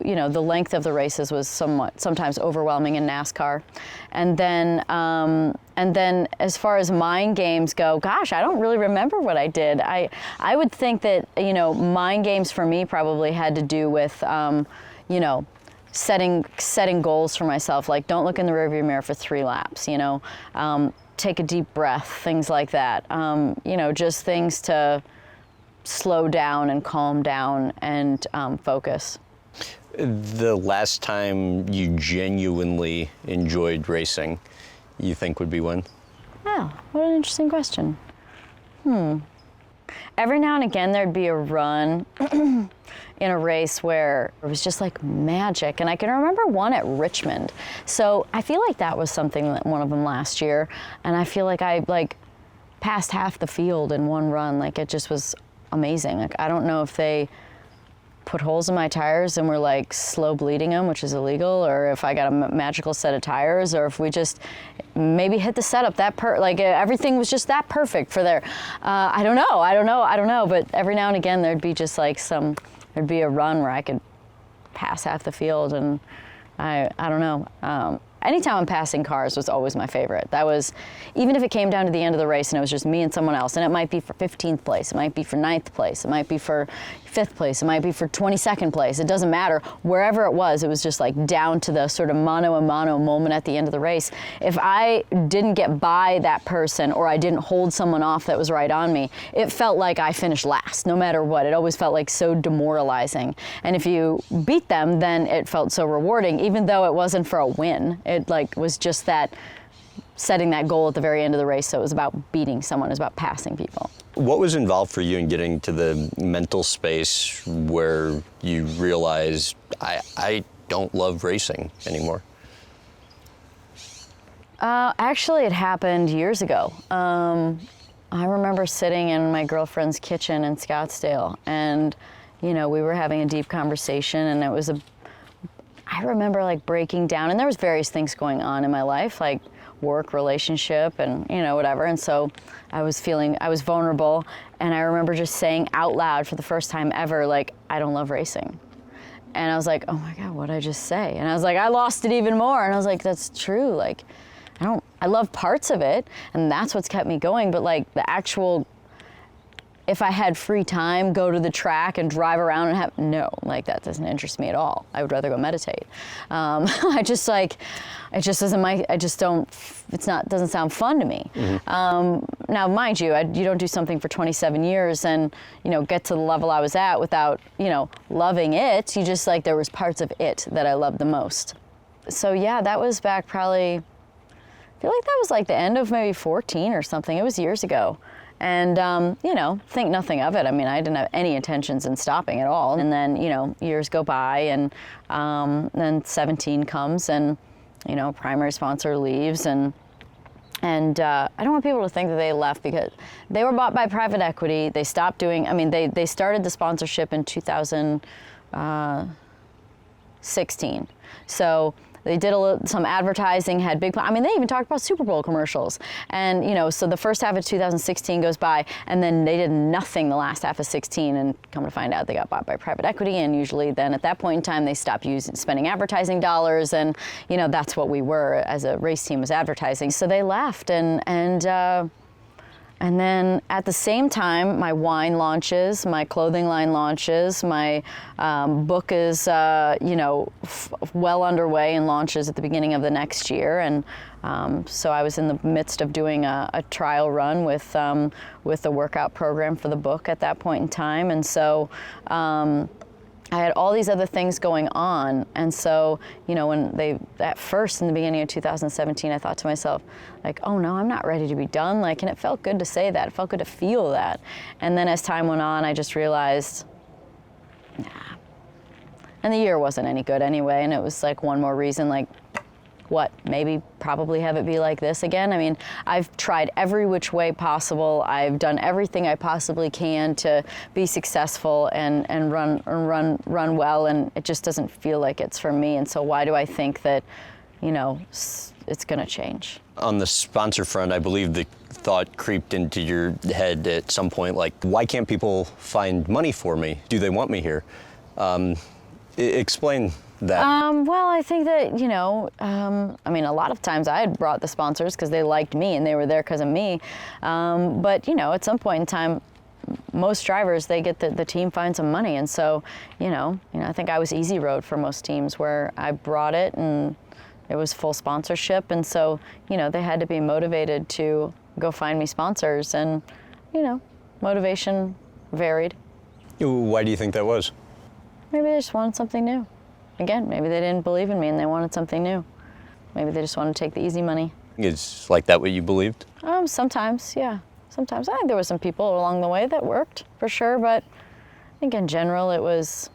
you know, the length of the races was sometimes overwhelming in NASCAR. And then as far as mind games go, gosh, I don't really remember what I did. I would think that, you know, mind games for me probably had to do with, you know, setting goals for myself, like don't look in the rearview mirror for 3 laps, you know. take a deep breath, things like that. You know, just things to slow down and calm down and focus. The last time you genuinely enjoyed racing, you think would be when? Oh, what an interesting question. Every now and again there'd be a run in a race where it was just like magic, and I can remember one at Richmond. So I feel like that was something, that one of them last year, and I feel like I passed half the field in one run. Like, it just was amazing. Like, I don't know if they put holes in my tires and we're like slow bleeding them, which is illegal, or if I got a magical set of tires, or if we just maybe hit the setup like everything was just that perfect for there. I don't know. But every now and again there'd be just like there'd be a run where I could pass half the field, and I don't know. Anytime I'm passing cars was always my favorite. That was, even if it came down to the end of the race and it was just me and someone else, and it might be for 15th place, it might be for 9th place, it might be for 5th place, it might be for 22nd place, it doesn't matter. Wherever it was just like down to the sort of mano-a-mano moment at the end of the race. If I didn't get by that person, or I didn't hold someone off that was right on me, it felt like I finished last, no matter what. It always felt like so demoralizing. And if you beat them, then it felt so rewarding, even though it wasn't for a win. It was just that setting that goal at the very end of the race. So it was about beating someone, it was about passing people. What was involved for you in getting to the mental space where you realized, I don't love racing anymore? Actually, it happened years ago. I remember sitting in my girlfriend's kitchen in Scottsdale, and we were having a deep conversation, and I remember like breaking down, and there was various things going on in my life, like work, relationship, and whatever. And so I was vulnerable, and I remember just saying out loud for the first time ever, like, I don't love racing. And I was like, oh my God, what'd I just say? And I was like, I lost it even more. And I was like, that's true. Like, I love parts of it, and that's what's kept me going. But like the actual, if I had free time, go to the track and drive around and that doesn't interest me at all. I would rather go meditate. Doesn't sound fun to me. Mm-hmm. Now, mind you, you don't do something for 27 years and, get to the level I was at without, loving it. You just there was parts of it that I loved the most. So yeah, that was back probably, I feel like that was like the end of maybe 14 or something. It was years ago. And, think nothing of it. I mean, I didn't have any intentions in stopping at all. And then, years go by, and then 17 comes, and, primary sponsor leaves. And I don't want people to think that they left, because they were bought by private equity. They stopped doing, they started the sponsorship in 2016. So they did some advertising, had big, they even talked about Super Bowl commercials. And, so the first half of 2016 goes by, and then they did nothing the last half of 16, and come to find out they got bought by private equity, and usually then at that point in time, they stopped spending advertising dollars, and, that's what we were as a race team, was advertising. So they left, and then at the same time, my wine launches, my clothing line launches, my book is, well underway and launches at the beginning of the next year. And so I was in the midst of doing a trial run with the workout program for the book at that point in time. And so I had all these other things going on. And so, when at first in the beginning of 2017, I thought to myself, like, oh no, I'm not ready to be done. Like, and it felt good to say that. It felt good to feel that. And then as time went on, I just realized, nah. And the year wasn't any good anyway. And it was like one more reason, like, probably have it be like this again. I've tried every which way possible. I've done everything I possibly can to be successful and run well, and it just doesn't feel like it's for me. And so why do I think that, it's gonna change? On the sponsor front, I believe the thought creeped into your head at some point, like, why can't people find money for me? Do they want me here? Explain that. Well, I think that, a lot of times I had brought the sponsors because they liked me and they were there because of me. But, at some point in time, most drivers, they get the team finds some money. And so, I think I was easy road for most teams, where I brought it and it was full sponsorship. And so, they had to be motivated to go find me sponsors, and, motivation varied. Why do you think that was? Maybe they just wanted something new. Again, maybe they didn't believe in me and they wanted something new. Maybe they just wanted to take the easy money. Is like that what you believed? Sometimes, yeah. Sometimes. I think there were some people along the way that worked, for sure, but I think in general it was,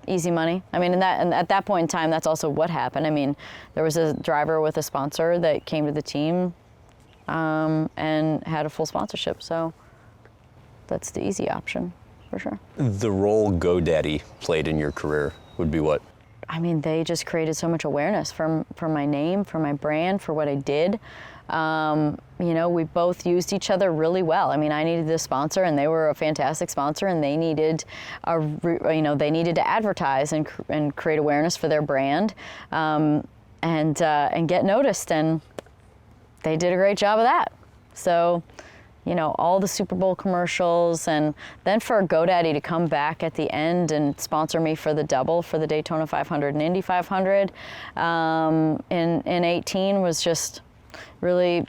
easy money. I mean, and at that point in time, that's also what happened. I mean, there was a driver with a sponsor that came to the team and had a full sponsorship, so that's the easy option, for sure. The role GoDaddy played in your career would be what? I mean, they just created so much awareness for my name, for my brand, for what I did. We both used each other really well. I mean, I needed a sponsor, and they were a fantastic sponsor, and they needed they needed to advertise and create awareness for their brand, and get noticed, and they did a great job of that. So, all the Super Bowl commercials, and then for GoDaddy to come back at the end and sponsor me for the double for the Daytona 500 and Indy 500 in 18 was just really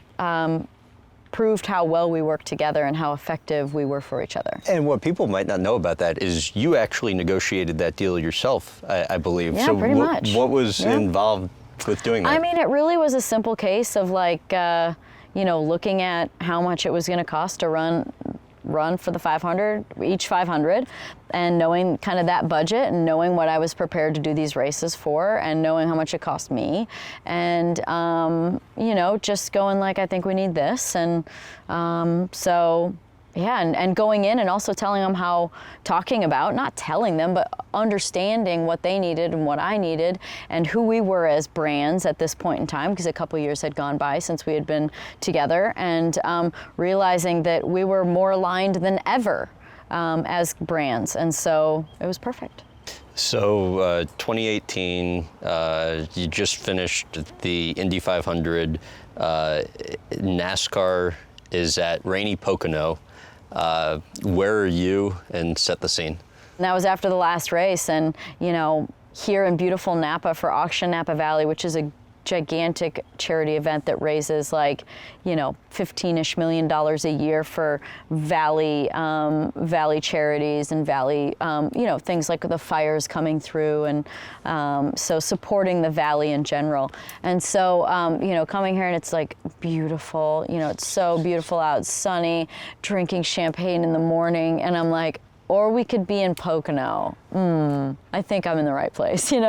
proved how well we worked together and how effective we were for each other. And what people might not know about that is you actually negotiated that deal yourself, I believe. Yeah, so pretty much. What was involved with doing that? I mean, it really was a simple case of looking at how much it was going to cost to run for the 500, each 500, and knowing kind of that budget, and knowing what I was prepared to do these races for, and knowing how much it cost me, and just going I think we need this, and and going in and also telling them not telling them, but understanding what they needed and what I needed and who we were as brands at this point in time, because a couple years had gone by since we had been together, and realizing that we were more aligned than ever as brands, and so it was perfect. So 2018, you just finished the Indy 500. NASCAR is at rainy Pocono. Where are you? And set the scene. And that was after the last race, and here in beautiful Napa for Auction Napa Valley, which is a gigantic charity event that raises $15-ish million a year for valley charities and valley things like the fires coming through, and so supporting the valley in general. And so coming here, and it's beautiful, it's so beautiful out, sunny, drinking champagne in the morning, and I'm like, or we could be in Pocono. I think I'm in the right place, And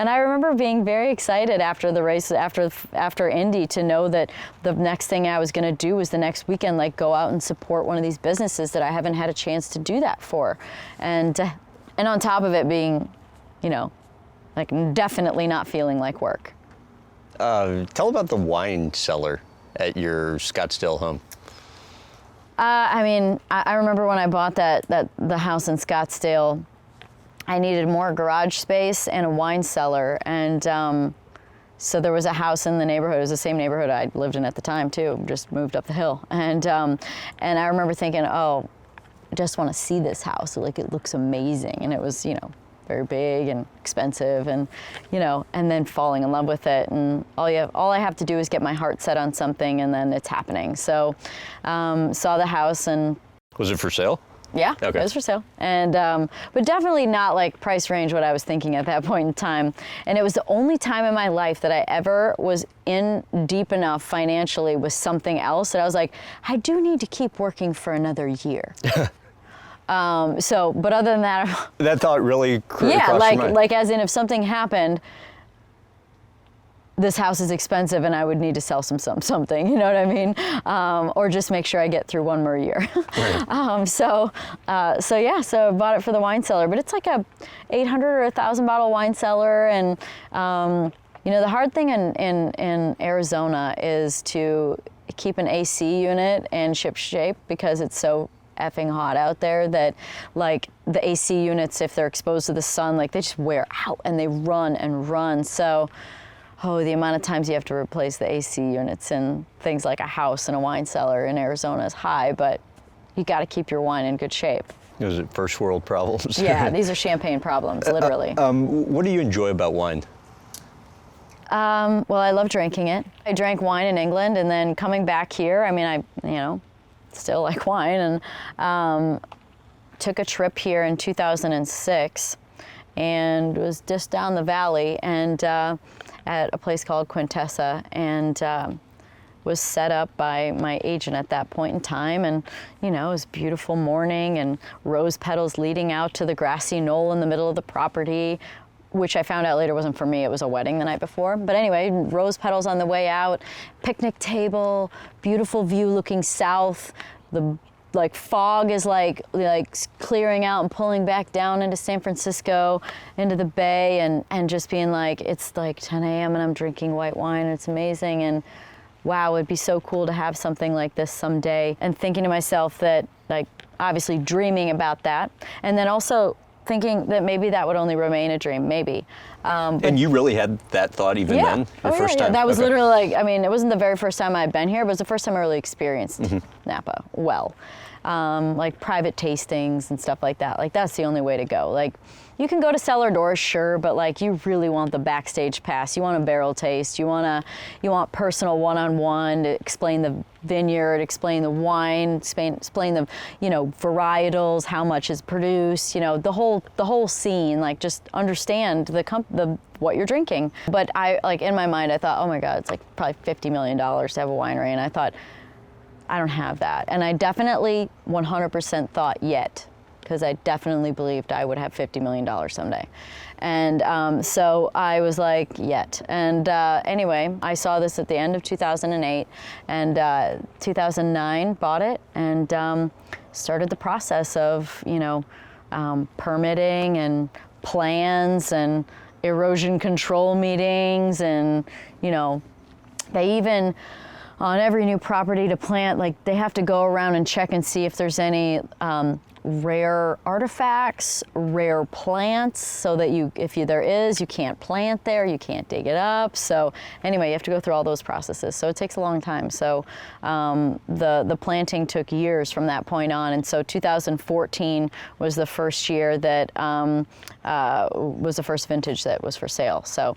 I remember being very excited after the race, after Indy, to know that the next thing I was going to do was the next weekend, go out and support one of these businesses that I haven't had a chance to do that for, and on top of it being, definitely not feeling like work. Tell about the wine cellar at your Scottsdale home. I remember when I bought the house in Scottsdale, I needed more garage space and a wine cellar, and so there was a house in the neighborhood. It was the same neighborhood I lived in at the time too, just moved up the hill, and I remember thinking, oh, I just want to see this house. It looks amazing, and it was very big and expensive, and and then falling in love with it, and all I have to do is get my heart set on something, and then it's happening. So saw the house, and was it for sale? Yeah, okay. It was for sale, and but definitely not price range what I was thinking at that point in time. And it was the only time in my life that I ever was in deep enough financially with something else that I was like, I do need to keep working for another year. But other than that, that thought really crossed your mind. As in, if something happened, this house is expensive and I would need to sell something, you know what I mean? Or just make sure I get through one more year. Right. So I bought it for the wine cellar, but it's a 800 or 1,000 bottle wine cellar, and the hard thing in Arizona is to keep an AC unit and ship shape, because it's so effing hot out there that the AC units, if they're exposed to the sun, they just wear out and they run and run. So the amount of times you have to replace the AC units in things like a house and a wine cellar in Arizona is high, but you got to keep your wine in good shape. Is it first world problems? Yeah, these are champagne problems, literally. What do you enjoy about wine? Well, I love drinking it. I drank wine in England, and then coming back here, I mean, still like wine, and took a trip here in 2006, and was just down the valley, and at a place called Quintessa, and was set up by my agent at that point in time, and it was a beautiful morning, and rose petals leading out to the grassy knoll in the middle of the property, which I found out later wasn't for me, it was a wedding the night before. But anyway, rose petals on the way out, picnic table, beautiful view looking south. The fog is like clearing out and pulling back down into San Francisco, into the bay, and just being like, it's like 10 a.m. and I'm drinking white wine, and it's amazing. And wow, it'd be so cool to have something like this someday. And thinking to myself that, obviously dreaming about that. And then also thinking that maybe that would only remain a dream, maybe. And you really had that thought even then? Your first time? That was literally it wasn't the very first time I'd been here, but it was the first time I really experienced Napa well. Private tastings and stuff like that. That's the only way to go. You can go to cellar doors, sure, but you really want the backstage pass. You want a barrel taste. You want personal one-on-one to explain the vineyard, explain the wine, explain the varietals, how much is produced, the whole scene. Just understand the what you're drinking. But I in my mind I thought, oh my God, it's probably $50 million to have a winery, and I thought, I don't have that. And I definitely 100% thought yet, because I definitely believed I would have $50 million someday. And so I was like, yet. And anyway, I saw this at the end of 2008, and 2009 bought it, and started the process of, permitting and plans and erosion control meetings, and, they even, on every new property to plant, they have to go around and check and see if there's any rare artifacts, rare plants, so that there is, you can't plant there, you can't dig it up. So anyway, you have to go through all those processes. So it takes a long time. So the planting took years from that point on. And so 2014 was the first year that was the first vintage that was for sale. So,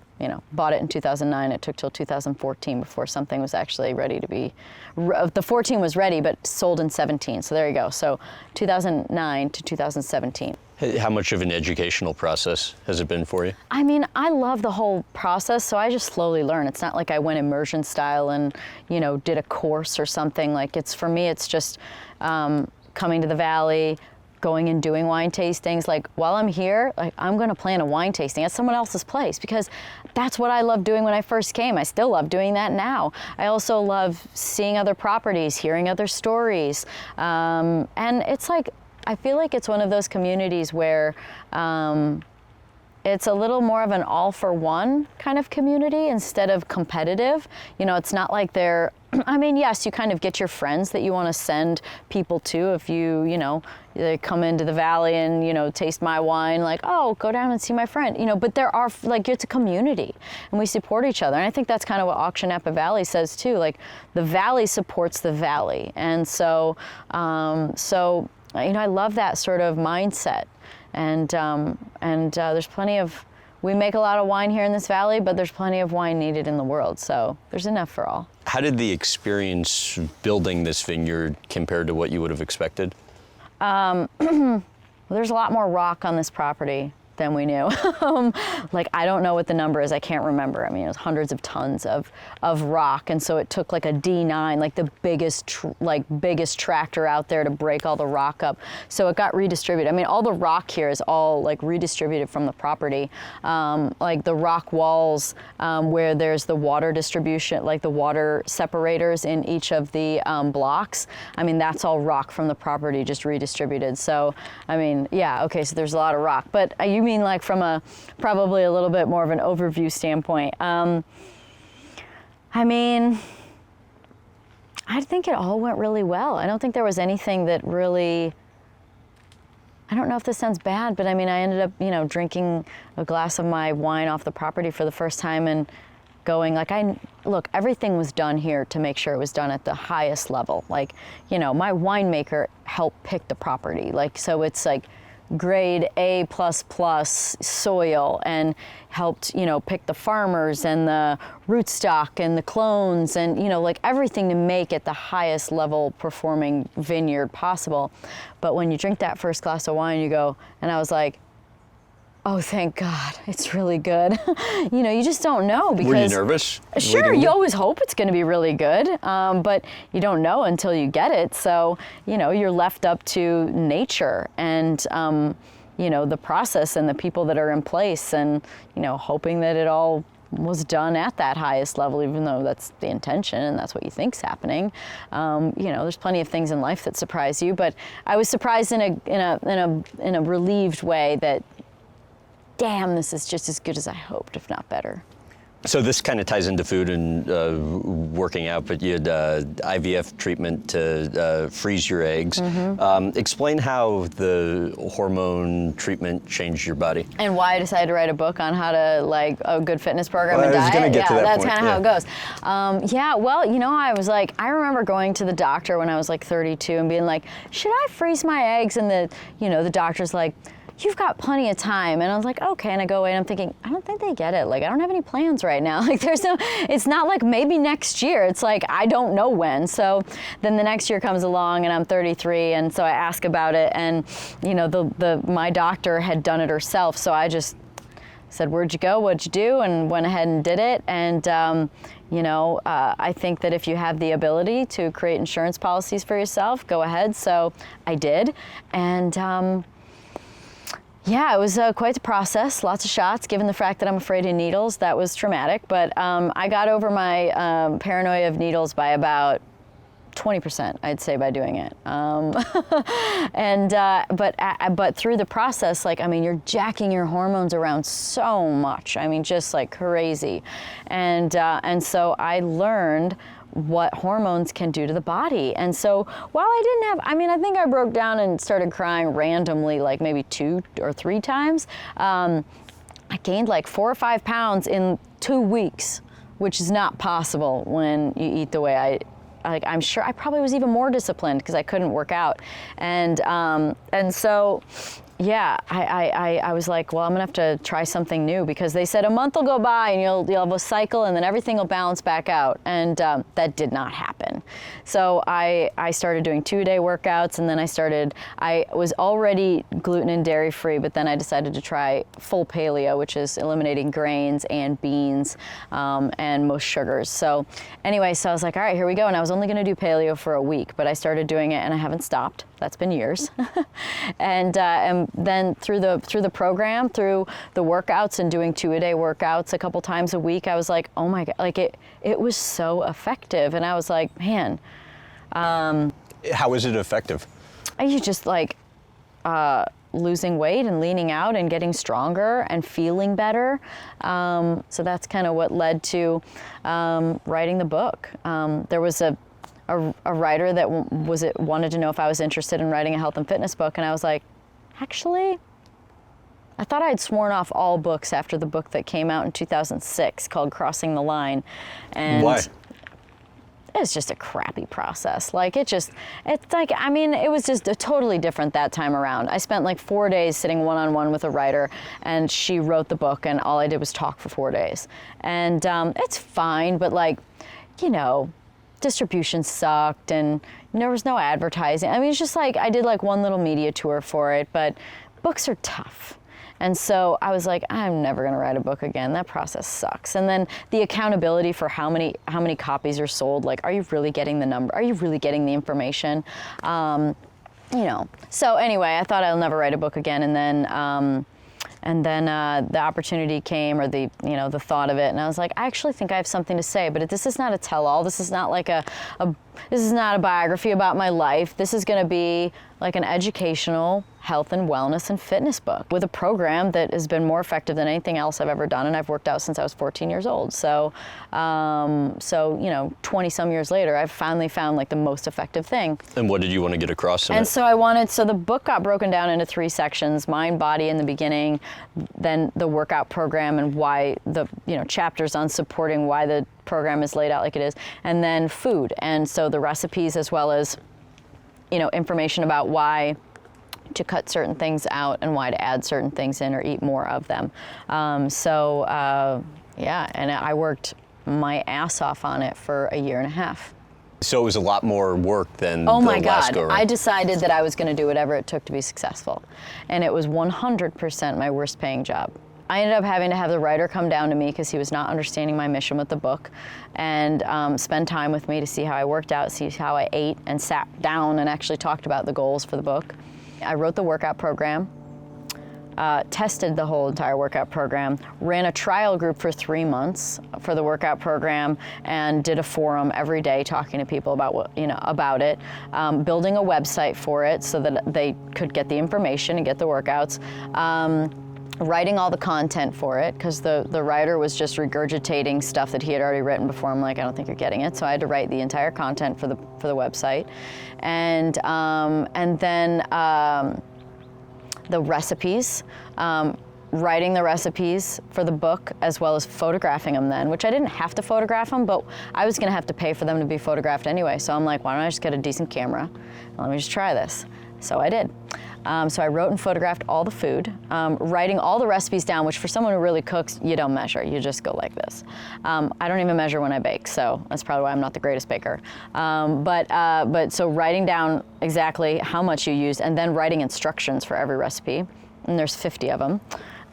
bought it in 2009. It took till 2014 before something was actually ready to be, the 14 was ready, but sold in 17. So there you go. So 2009 to 2017. How much of an educational process has it been for you? I mean, I love the whole process, so I just slowly learn. It's not like I went immersion style and, did a course or something. For me, it's just coming to the valley, going and doing wine tastings. While I'm here, I'm going to plan a wine tasting at someone else's place, because that's what I loved doing when I first came. I still love doing that now. I also love seeing other properties, hearing other stories. And it's I feel like it's one of those communities where it's a little more of an all for one kind of community instead of competitive. It's not like they're, yes, you kind of get your friends that you want to send people to if they come into the valley and, taste my wine, oh, go down and see my friend, but there are, it's a community and we support each other. And I think that's kind of what Auction Napa Valley says too, the valley supports the valley. And so, I love that sort of mindset. And there's plenty of, we make a lot of wine here in this valley, but there's plenty of wine needed in the world, so there's enough for all. How did the experience building this vineyard compare to what you would have expected? Well, there's a lot more rock on this property than we knew. I don't know what the number is. I can't remember. It was hundreds of tons of rock, and so it took a D9, the biggest tractor out there to break all the rock up. So it got redistributed. All the rock here is all redistributed from the property. The rock walls where there's the water distribution, the water separators in each of the blocks. That's all rock from the property, just redistributed. So, yeah, okay, so there's a lot of rock. But you mean from probably a little bit more of an overview standpoint. I think it all went really well. I don't think there was anything that really, I don't know if this sounds bad, but I ended up, drinking a glass of my wine off the property for the first time and going, look, everything was done here to make sure it was done at the highest level. My winemaker helped pick the property. So it's grade A++ soil and helped, pick the farmers and the rootstock and the clones and, like everything to make it the highest level performing vineyard possible. But when you drink that first glass of wine, you go, and I was like, oh, thank God, it's really good. You just don't know because. Were you nervous? Sure, you always hope it's going to be really good, but you don't know until you get it. So, you're left up to nature and, the process and the people that are in place and, hoping that it all was done at that highest level, even though that's the intention and that's what you think's happening. There's plenty of things in life that surprise you, but I was surprised in a relieved way that, damn, this is just as good as I hoped, if not better. So this kind of ties into food and working out, but you had IVF treatment to freeze your eggs. Explain how the hormone treatment changed your body. And why I decided to write a book on how to, like, a good fitness program and I was diet. gonna get to that that's point, kind of how it goes. I was like, I remember going to the doctor when I was like 32 and being like, should I freeze my eggs? And the doctor's like, you've got plenty of time. And I was like, okay. And I go away and I'm thinking, I don't think they get it. Like, I don't have any plans right now. Like, it's not like maybe next year. It's like, I don't know when. So then the next year comes along and I'm 33. And so I ask about it. And, my doctor had done it herself. So I just said, where'd you go? What'd you do? And went ahead and did it. And, I think that if you have the ability to create insurance policies for yourself, go ahead. So I did. And, yeah, it was quite the process, lots of shots. Given the fact that I'm afraid of needles, that was traumatic. But I got over my paranoia of needles by about 20%, I'd say, by doing it. But through the process, you're jacking your hormones around so much. Just like crazy. And so I learned what hormones can do to the body. And so while I didn't have, I think I broke down and started crying randomly, like maybe 2 or 3 times. I gained like 4 or 5 pounds in 2 weeks, which is not possible when you eat the way I'm sure I probably was even more disciplined because I couldn't work out. And so, yeah, I was like, well, I'm gonna have to try something new because they said a month will go by and you'll have a cycle and then everything will balance back out. And that did not happen. So I started doing 2-a-day workouts, and then I was already gluten and dairy free, but then I decided to try full paleo, which is eliminating grains and beans and most sugars. So anyway, so I was like, all right, here we go. And I was only gonna do paleo for a week, but I started doing it and I haven't stopped. That's been years. And then through the program, through the workouts and doing 2-a-day workouts a couple times a week, I was like, oh my God, like it was so effective. And I was like, man. How is it effective? You just like losing weight and leaning out and getting stronger and feeling better. So that's kind of what led to writing the book. There was a writer that wanted to know if I was interested in writing a health and fitness book, and I was like, actually, I thought I had sworn off all books after the book that came out in 2006 called Crossing the Line. And why? It's just a crappy process. It was just totally different that time around. I spent like 4 days sitting one-on-one with a writer, and she wrote the book, and all I did was talk for 4 days. And it's fine, but distribution sucked and there was no advertising. It's just like I did like one little media tour for it, but books are tough. And so I was like, I'm never gonna write a book again. That process sucks. And then the accountability for how many copies are sold, like, are you really getting the number? Are you really getting the information? So anyway, I thought I'll never write a book again. And then the opportunity came, or the thought of it, and I was like, I actually think I have something to say, but this is not a tell-all. This is not like this is not a biography about my life. This is going to be like an educational health and wellness and fitness book with a program that has been more effective than anything else I've ever done, and I've worked out since I was 14 years old. So 20 some years later, I've finally found like the most effective thing. And what did you want to get across in it? And so the book got broken down into 3 sections: mind, body in the beginning, then the workout program and why the chapters on supporting why the program is laid out like it is, and then food. And so the recipes, as well as information about why to cut certain things out and why to add certain things in or eat more of them. Yeah, and I worked my ass off on it for a year and a half. So it was a lot more work than Oh the my last God, go-around. I decided that I was gonna do whatever it took to be successful. And it was 100% my worst paying job. I ended up having to have the writer come down to me because he was not understanding my mission with the book, and spend time with me to see how I worked out, see how I ate, and sat down and actually talked about the goals for the book. I wrote the workout program, tested the whole entire workout program, ran a trial group for 3 months for the workout program, and did a forum every day talking to people about about it, building a website for it so that they could get the information and get the workouts. Writing all the content for it, because the writer was just regurgitating stuff that he had already written before. I'm like, I don't think you're getting it. So I had to write the entire content for the website, and then the recipes. Writing the recipes for the book as well as photographing them then, which I didn't have to photograph them, but I was gonna have to pay for them to be photographed anyway. So I'm like, why don't I just get a decent camera? Let me just try this. So I did. So I wrote and photographed all the food, writing all the recipes down, which for someone who really cooks, you don't measure, you just go like this. I don't even measure when I bake, so that's probably why I'm not the greatest baker. But so writing down exactly how much you used, and then writing instructions for every recipe, and there's 50 of them.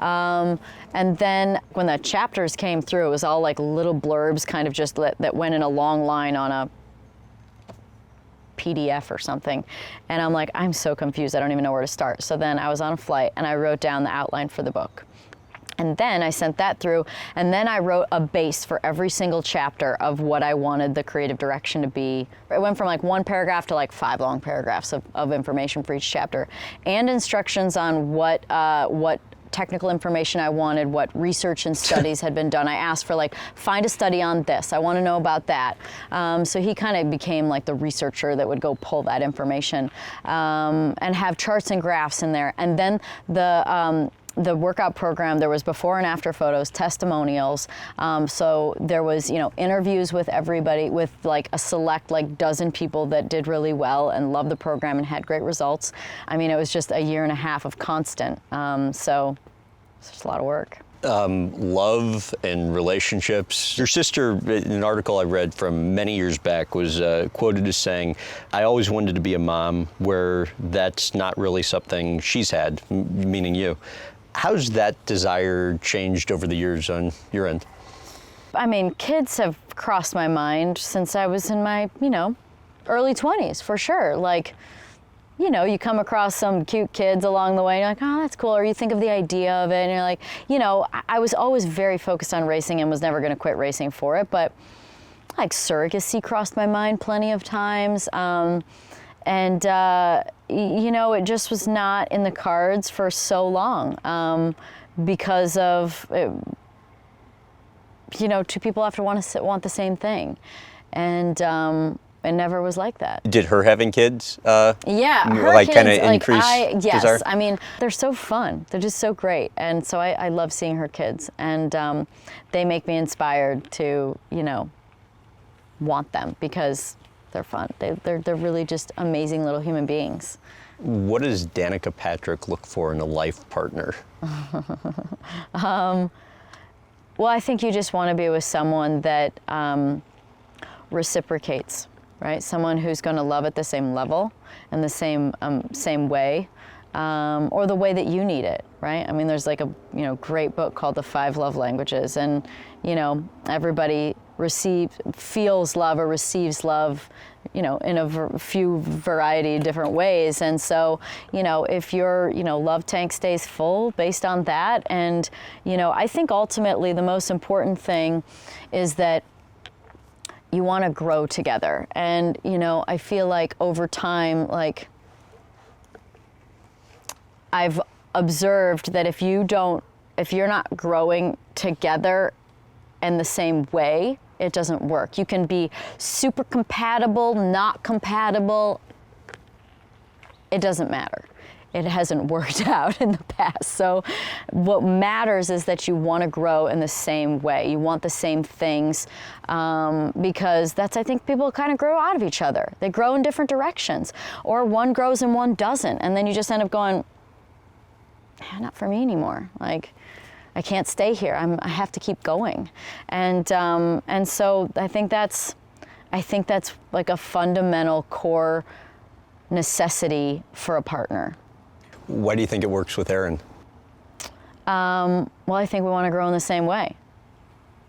And then when the chapters came through, it was all like little blurbs kind of just that went in a long line on a PDF or something. And I'm like, I'm so confused, I don't even know where to start. So then I was on a flight and I wrote down the outline for the book. And then I sent that through, and then I wrote a base for every single chapter of what I wanted the creative direction to be. It went from like 1 paragraph to like 5 long paragraphs of information for each chapter, and instructions on what technical information I wanted, what research and studies had been done. I asked for like, find a study on this, I want to know about that. So he kind of became like the researcher that would go pull that information, and have charts and graphs in there. And then the workout program, there was before and after photos, testimonials. So there was, interviews with everybody, with like a select like dozen people that did really well and loved the program and had great results. I mean, it was just a year and a half of constant. So it's just a lot of work. Love and relationships. Your sister, in an article I read from many years back, was quoted as saying, I always wanted to be a mom, where that's not really something she's had, meaning you. How's that desire changed over the years on your end? I mean, kids have crossed my mind since I was in my, early 20s, for sure. Like, you come across some cute kids along the way, and you're like, oh, that's cool. Or you think of the idea of it, and you're like, I was always very focused on racing and was never going to quit racing for it. But like surrogacy crossed my mind plenty of times. It just was not in the cards for so long, because of, two people have to want the same thing. And it never was like that. Did her having kids her like kids, kind of increase yes, desire? I mean, they're so fun. They're just so great. And so I love seeing her kids. And they make me inspired to, want them, because they're fun. They're really just amazing little human beings. What does Danica Patrick look for in a life partner? Well, I think you just want to be with someone that reciprocates, right? Someone who's going to love at the same level and the same way, or the way that you need it, right? I mean, there's like a great book called The 5 Love Languages, and everybody feels love or receives love, in a few variety of different ways. And so, if your, love tank stays full based on that, and, I think ultimately the most important thing is that you want to grow together. And, I feel like over time, like, I've observed that if you're not growing together in the same way, it doesn't work. You can be super compatible, not compatible. It doesn't matter. it hasn't worked out in the past. So what matters is that you want to grow in the same way. You want the same things, because that's, I think, people kind of grow out of each other. They grow in different directions, or one grows and one doesn't. And then you just end up going, not for me anymore. Like, I can't stay here. I have to keep going. And so I think that's like a fundamental core necessity for a partner. Why do you think it works with Aaron? Well, I think we want to grow in the same way.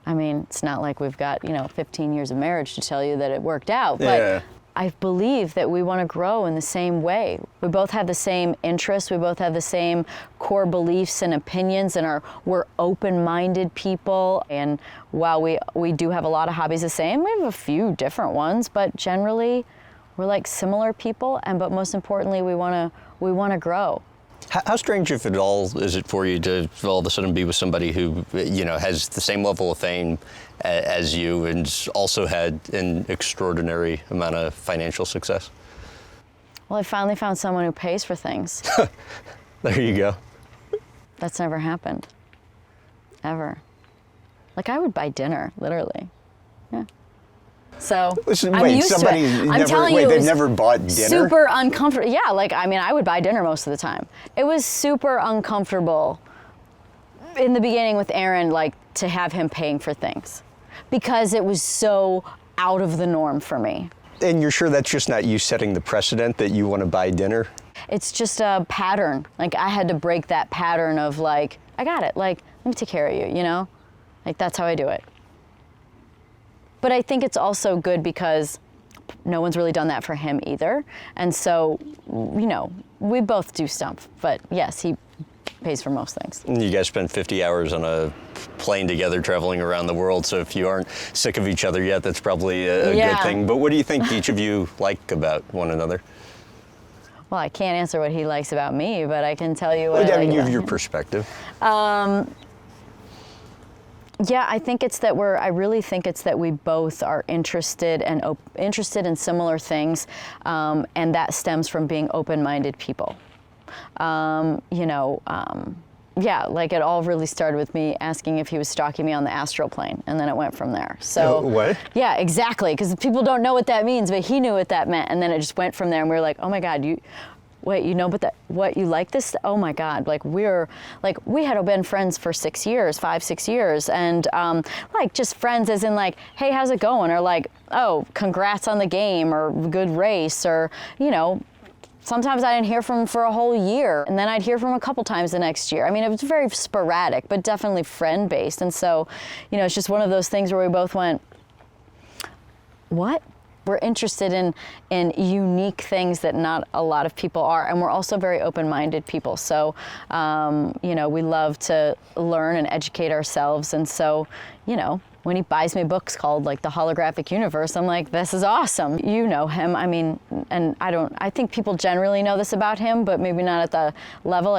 I mean, it's not like we've got, 15 years of marriage to tell you that it worked out, but Yeah. I believe that we want to grow in the same way. We both have the same interests. We both have the same core beliefs and opinions, and we're open-minded people. And while we do have a lot of hobbies the same, we have a few different ones, but generally we're like similar people. But most importantly, we want to grow. How strange, if at all, is it for you to all of a sudden be with somebody who, has the same level of fame as you and also had an extraordinary amount of financial success? Well, I finally found someone who pays for things. There you go. That's never happened. Ever. Like, I would buy dinner, literally. Yeah. So I'm used to it. I'm telling you, they've never bought dinner? Super uncomfortable. Yeah, I would buy dinner most of the time. It was super uncomfortable in the beginning with Aaron, to have him paying for things, because it was so out of the norm for me. And you're sure that's just not you setting the precedent that you want to buy dinner? It's just a pattern. I had to break that pattern of I got it. Let me take care of you, that's how I do it. But I think it's also good because no one's really done that for him either. And so, we both do stuff. But yes, he pays for most things. You guys spent 50 hours on a plane together traveling around the world. So if you aren't sick of each other yet, that's probably a good thing. But what do you think each of you like about one another? Well, I can't answer what he likes about me, but I can tell you what I I like mean, about your him. perspective. Yeah, I think it's that I really think it's that we both are interested in similar things, and that stems from being open-minded people. Yeah, it all really started with me asking if he was stalking me on the astral plane, and then it went from there. So what? Yeah, exactly, because people don't know what that means, but he knew what that meant, and then it just went from there, and we were like, oh my God, what you like this? Oh my God, we had been friends for 6 years, 5-6 years, and just friends as in hey, how's it going? Or oh, congrats on the game, or good race, or sometimes I didn't hear from him for a whole year, and then I'd hear from him a couple times the next year. I mean, it was very sporadic, but definitely friend-based, and so, it's just one of those things where we both went, what? We're interested in unique things that not a lot of people are, and we're also very open-minded people. So, we love to learn and educate ourselves, and so, when he buys me books called The Holographic Universe, I'm like, this is awesome. You know him, I mean, and I think people generally know this about him, but maybe not at the level,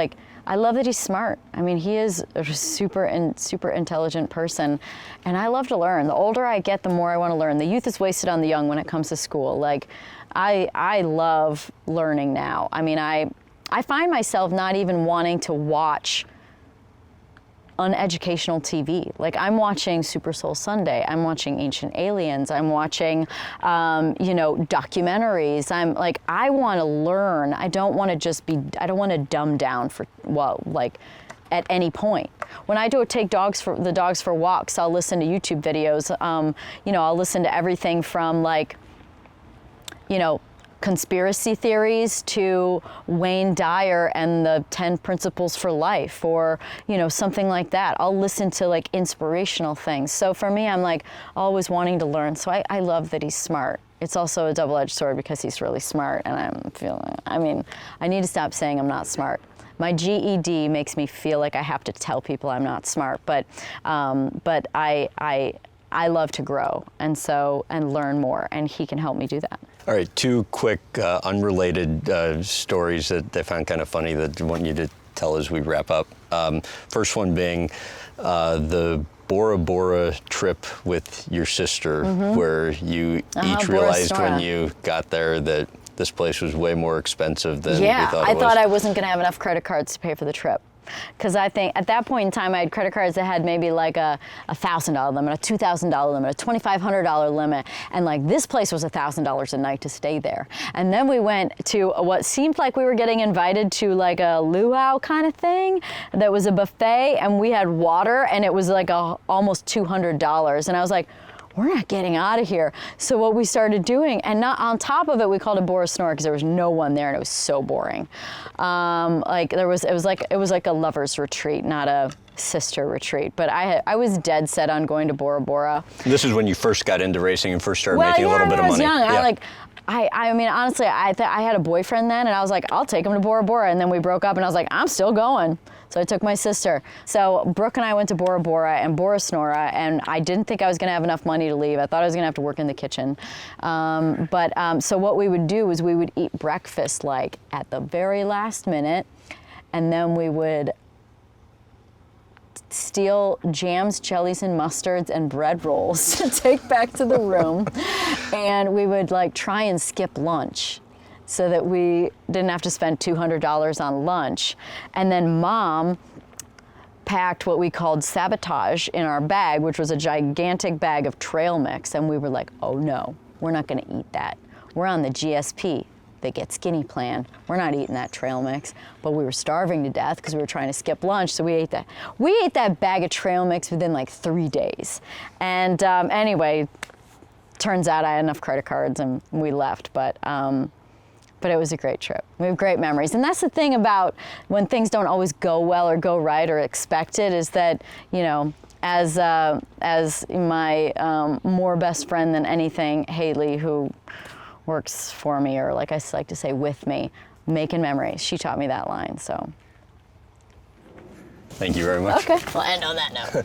I love that he's smart. I mean, he is a super intelligent person, and I love to learn. The older I get, the more I want to learn. The youth is wasted on the young when it comes to school. I love learning now. I mean, I find myself not even wanting to watch uneducational TV. I'm watching Super Soul Sunday. I'm watching Ancient Aliens. I'm watching, documentaries. I want to learn. I don't want to dumb down at any point. When I take dogs for walks, I'll listen to YouTube videos. I'll listen to everything from conspiracy theories to Wayne Dyer and the 10 Principles for Life, or something like that. I'll listen to inspirational things. So for me, I'm always wanting to learn. So I love that he's smart. It's also a double-edged sword because he's really smart, and I need to stop saying I'm not smart. My GED makes me feel like I have to tell people I'm not smart, but I love to grow and learn more, and he can help me do that. All right, two quick unrelated stories that I found kind of funny that I want you to tell as we wrap up. First one being the Bora Bora trip with your sister, where you each Bora realized Stora. when you got there that this place was way more expensive than we Yeah, thought it I was. thought I wasn't going to have enough credit cards to pay for the trip. Because I think at that point in time, I had credit cards that had maybe like a $1,000 limit, a $2,000 limit, a $2,500 limit, and like this place was $1,000 a night to stay there. And then we went to what seemed like we were getting invited to like a luau kind of thing that was a buffet, and we had water, and it was like almost $200. And I was like, we're not getting out of here. So what we started doing, and not on top of it, we called it Bora Snore because there was no one there and it was so boring. It was like a lover's retreat, not a sister retreat. But I was dead set on going to Bora Bora. This is when you first got into racing and first started making a little bit of money. When I was young. Yeah. I mean, honestly, I had a boyfriend then, and I was like, I'll take him to Bora Bora. And then we broke up, and I was like, I'm still going. So I took my sister. So Brooke and I went to Bora Bora and Bora Snora, and I didn't think I was going to have enough money to leave. I thought I was going to have to work in the kitchen. So what we would do is we would eat breakfast like at the very last minute, and then we would steal jams, jellies, and mustards and bread rolls to take back to the room. And we would like try and skip lunch so that we didn't have to spend $200 on lunch. And then Mom packed what we called sabotage in our bag, which was a gigantic bag of trail mix. And we were like, oh no, we're not gonna eat that. We're on the GSP, the Get Skinny plan. We're not eating that trail mix. But we were starving to death because we were trying to skip lunch, so we ate that. We ate that bag of trail mix within like 3 days. And anyway, turns out I had enough credit cards and we left, but it was a great trip. We have great memories. And that's the thing about when things don't always go well or go right or expected, is that, you know, as my more best friend than anything, Haley, who works for me, or like I like to say, with me, making memories. She taught me that line, so. Thank you very much. Okay, we'll end on that note.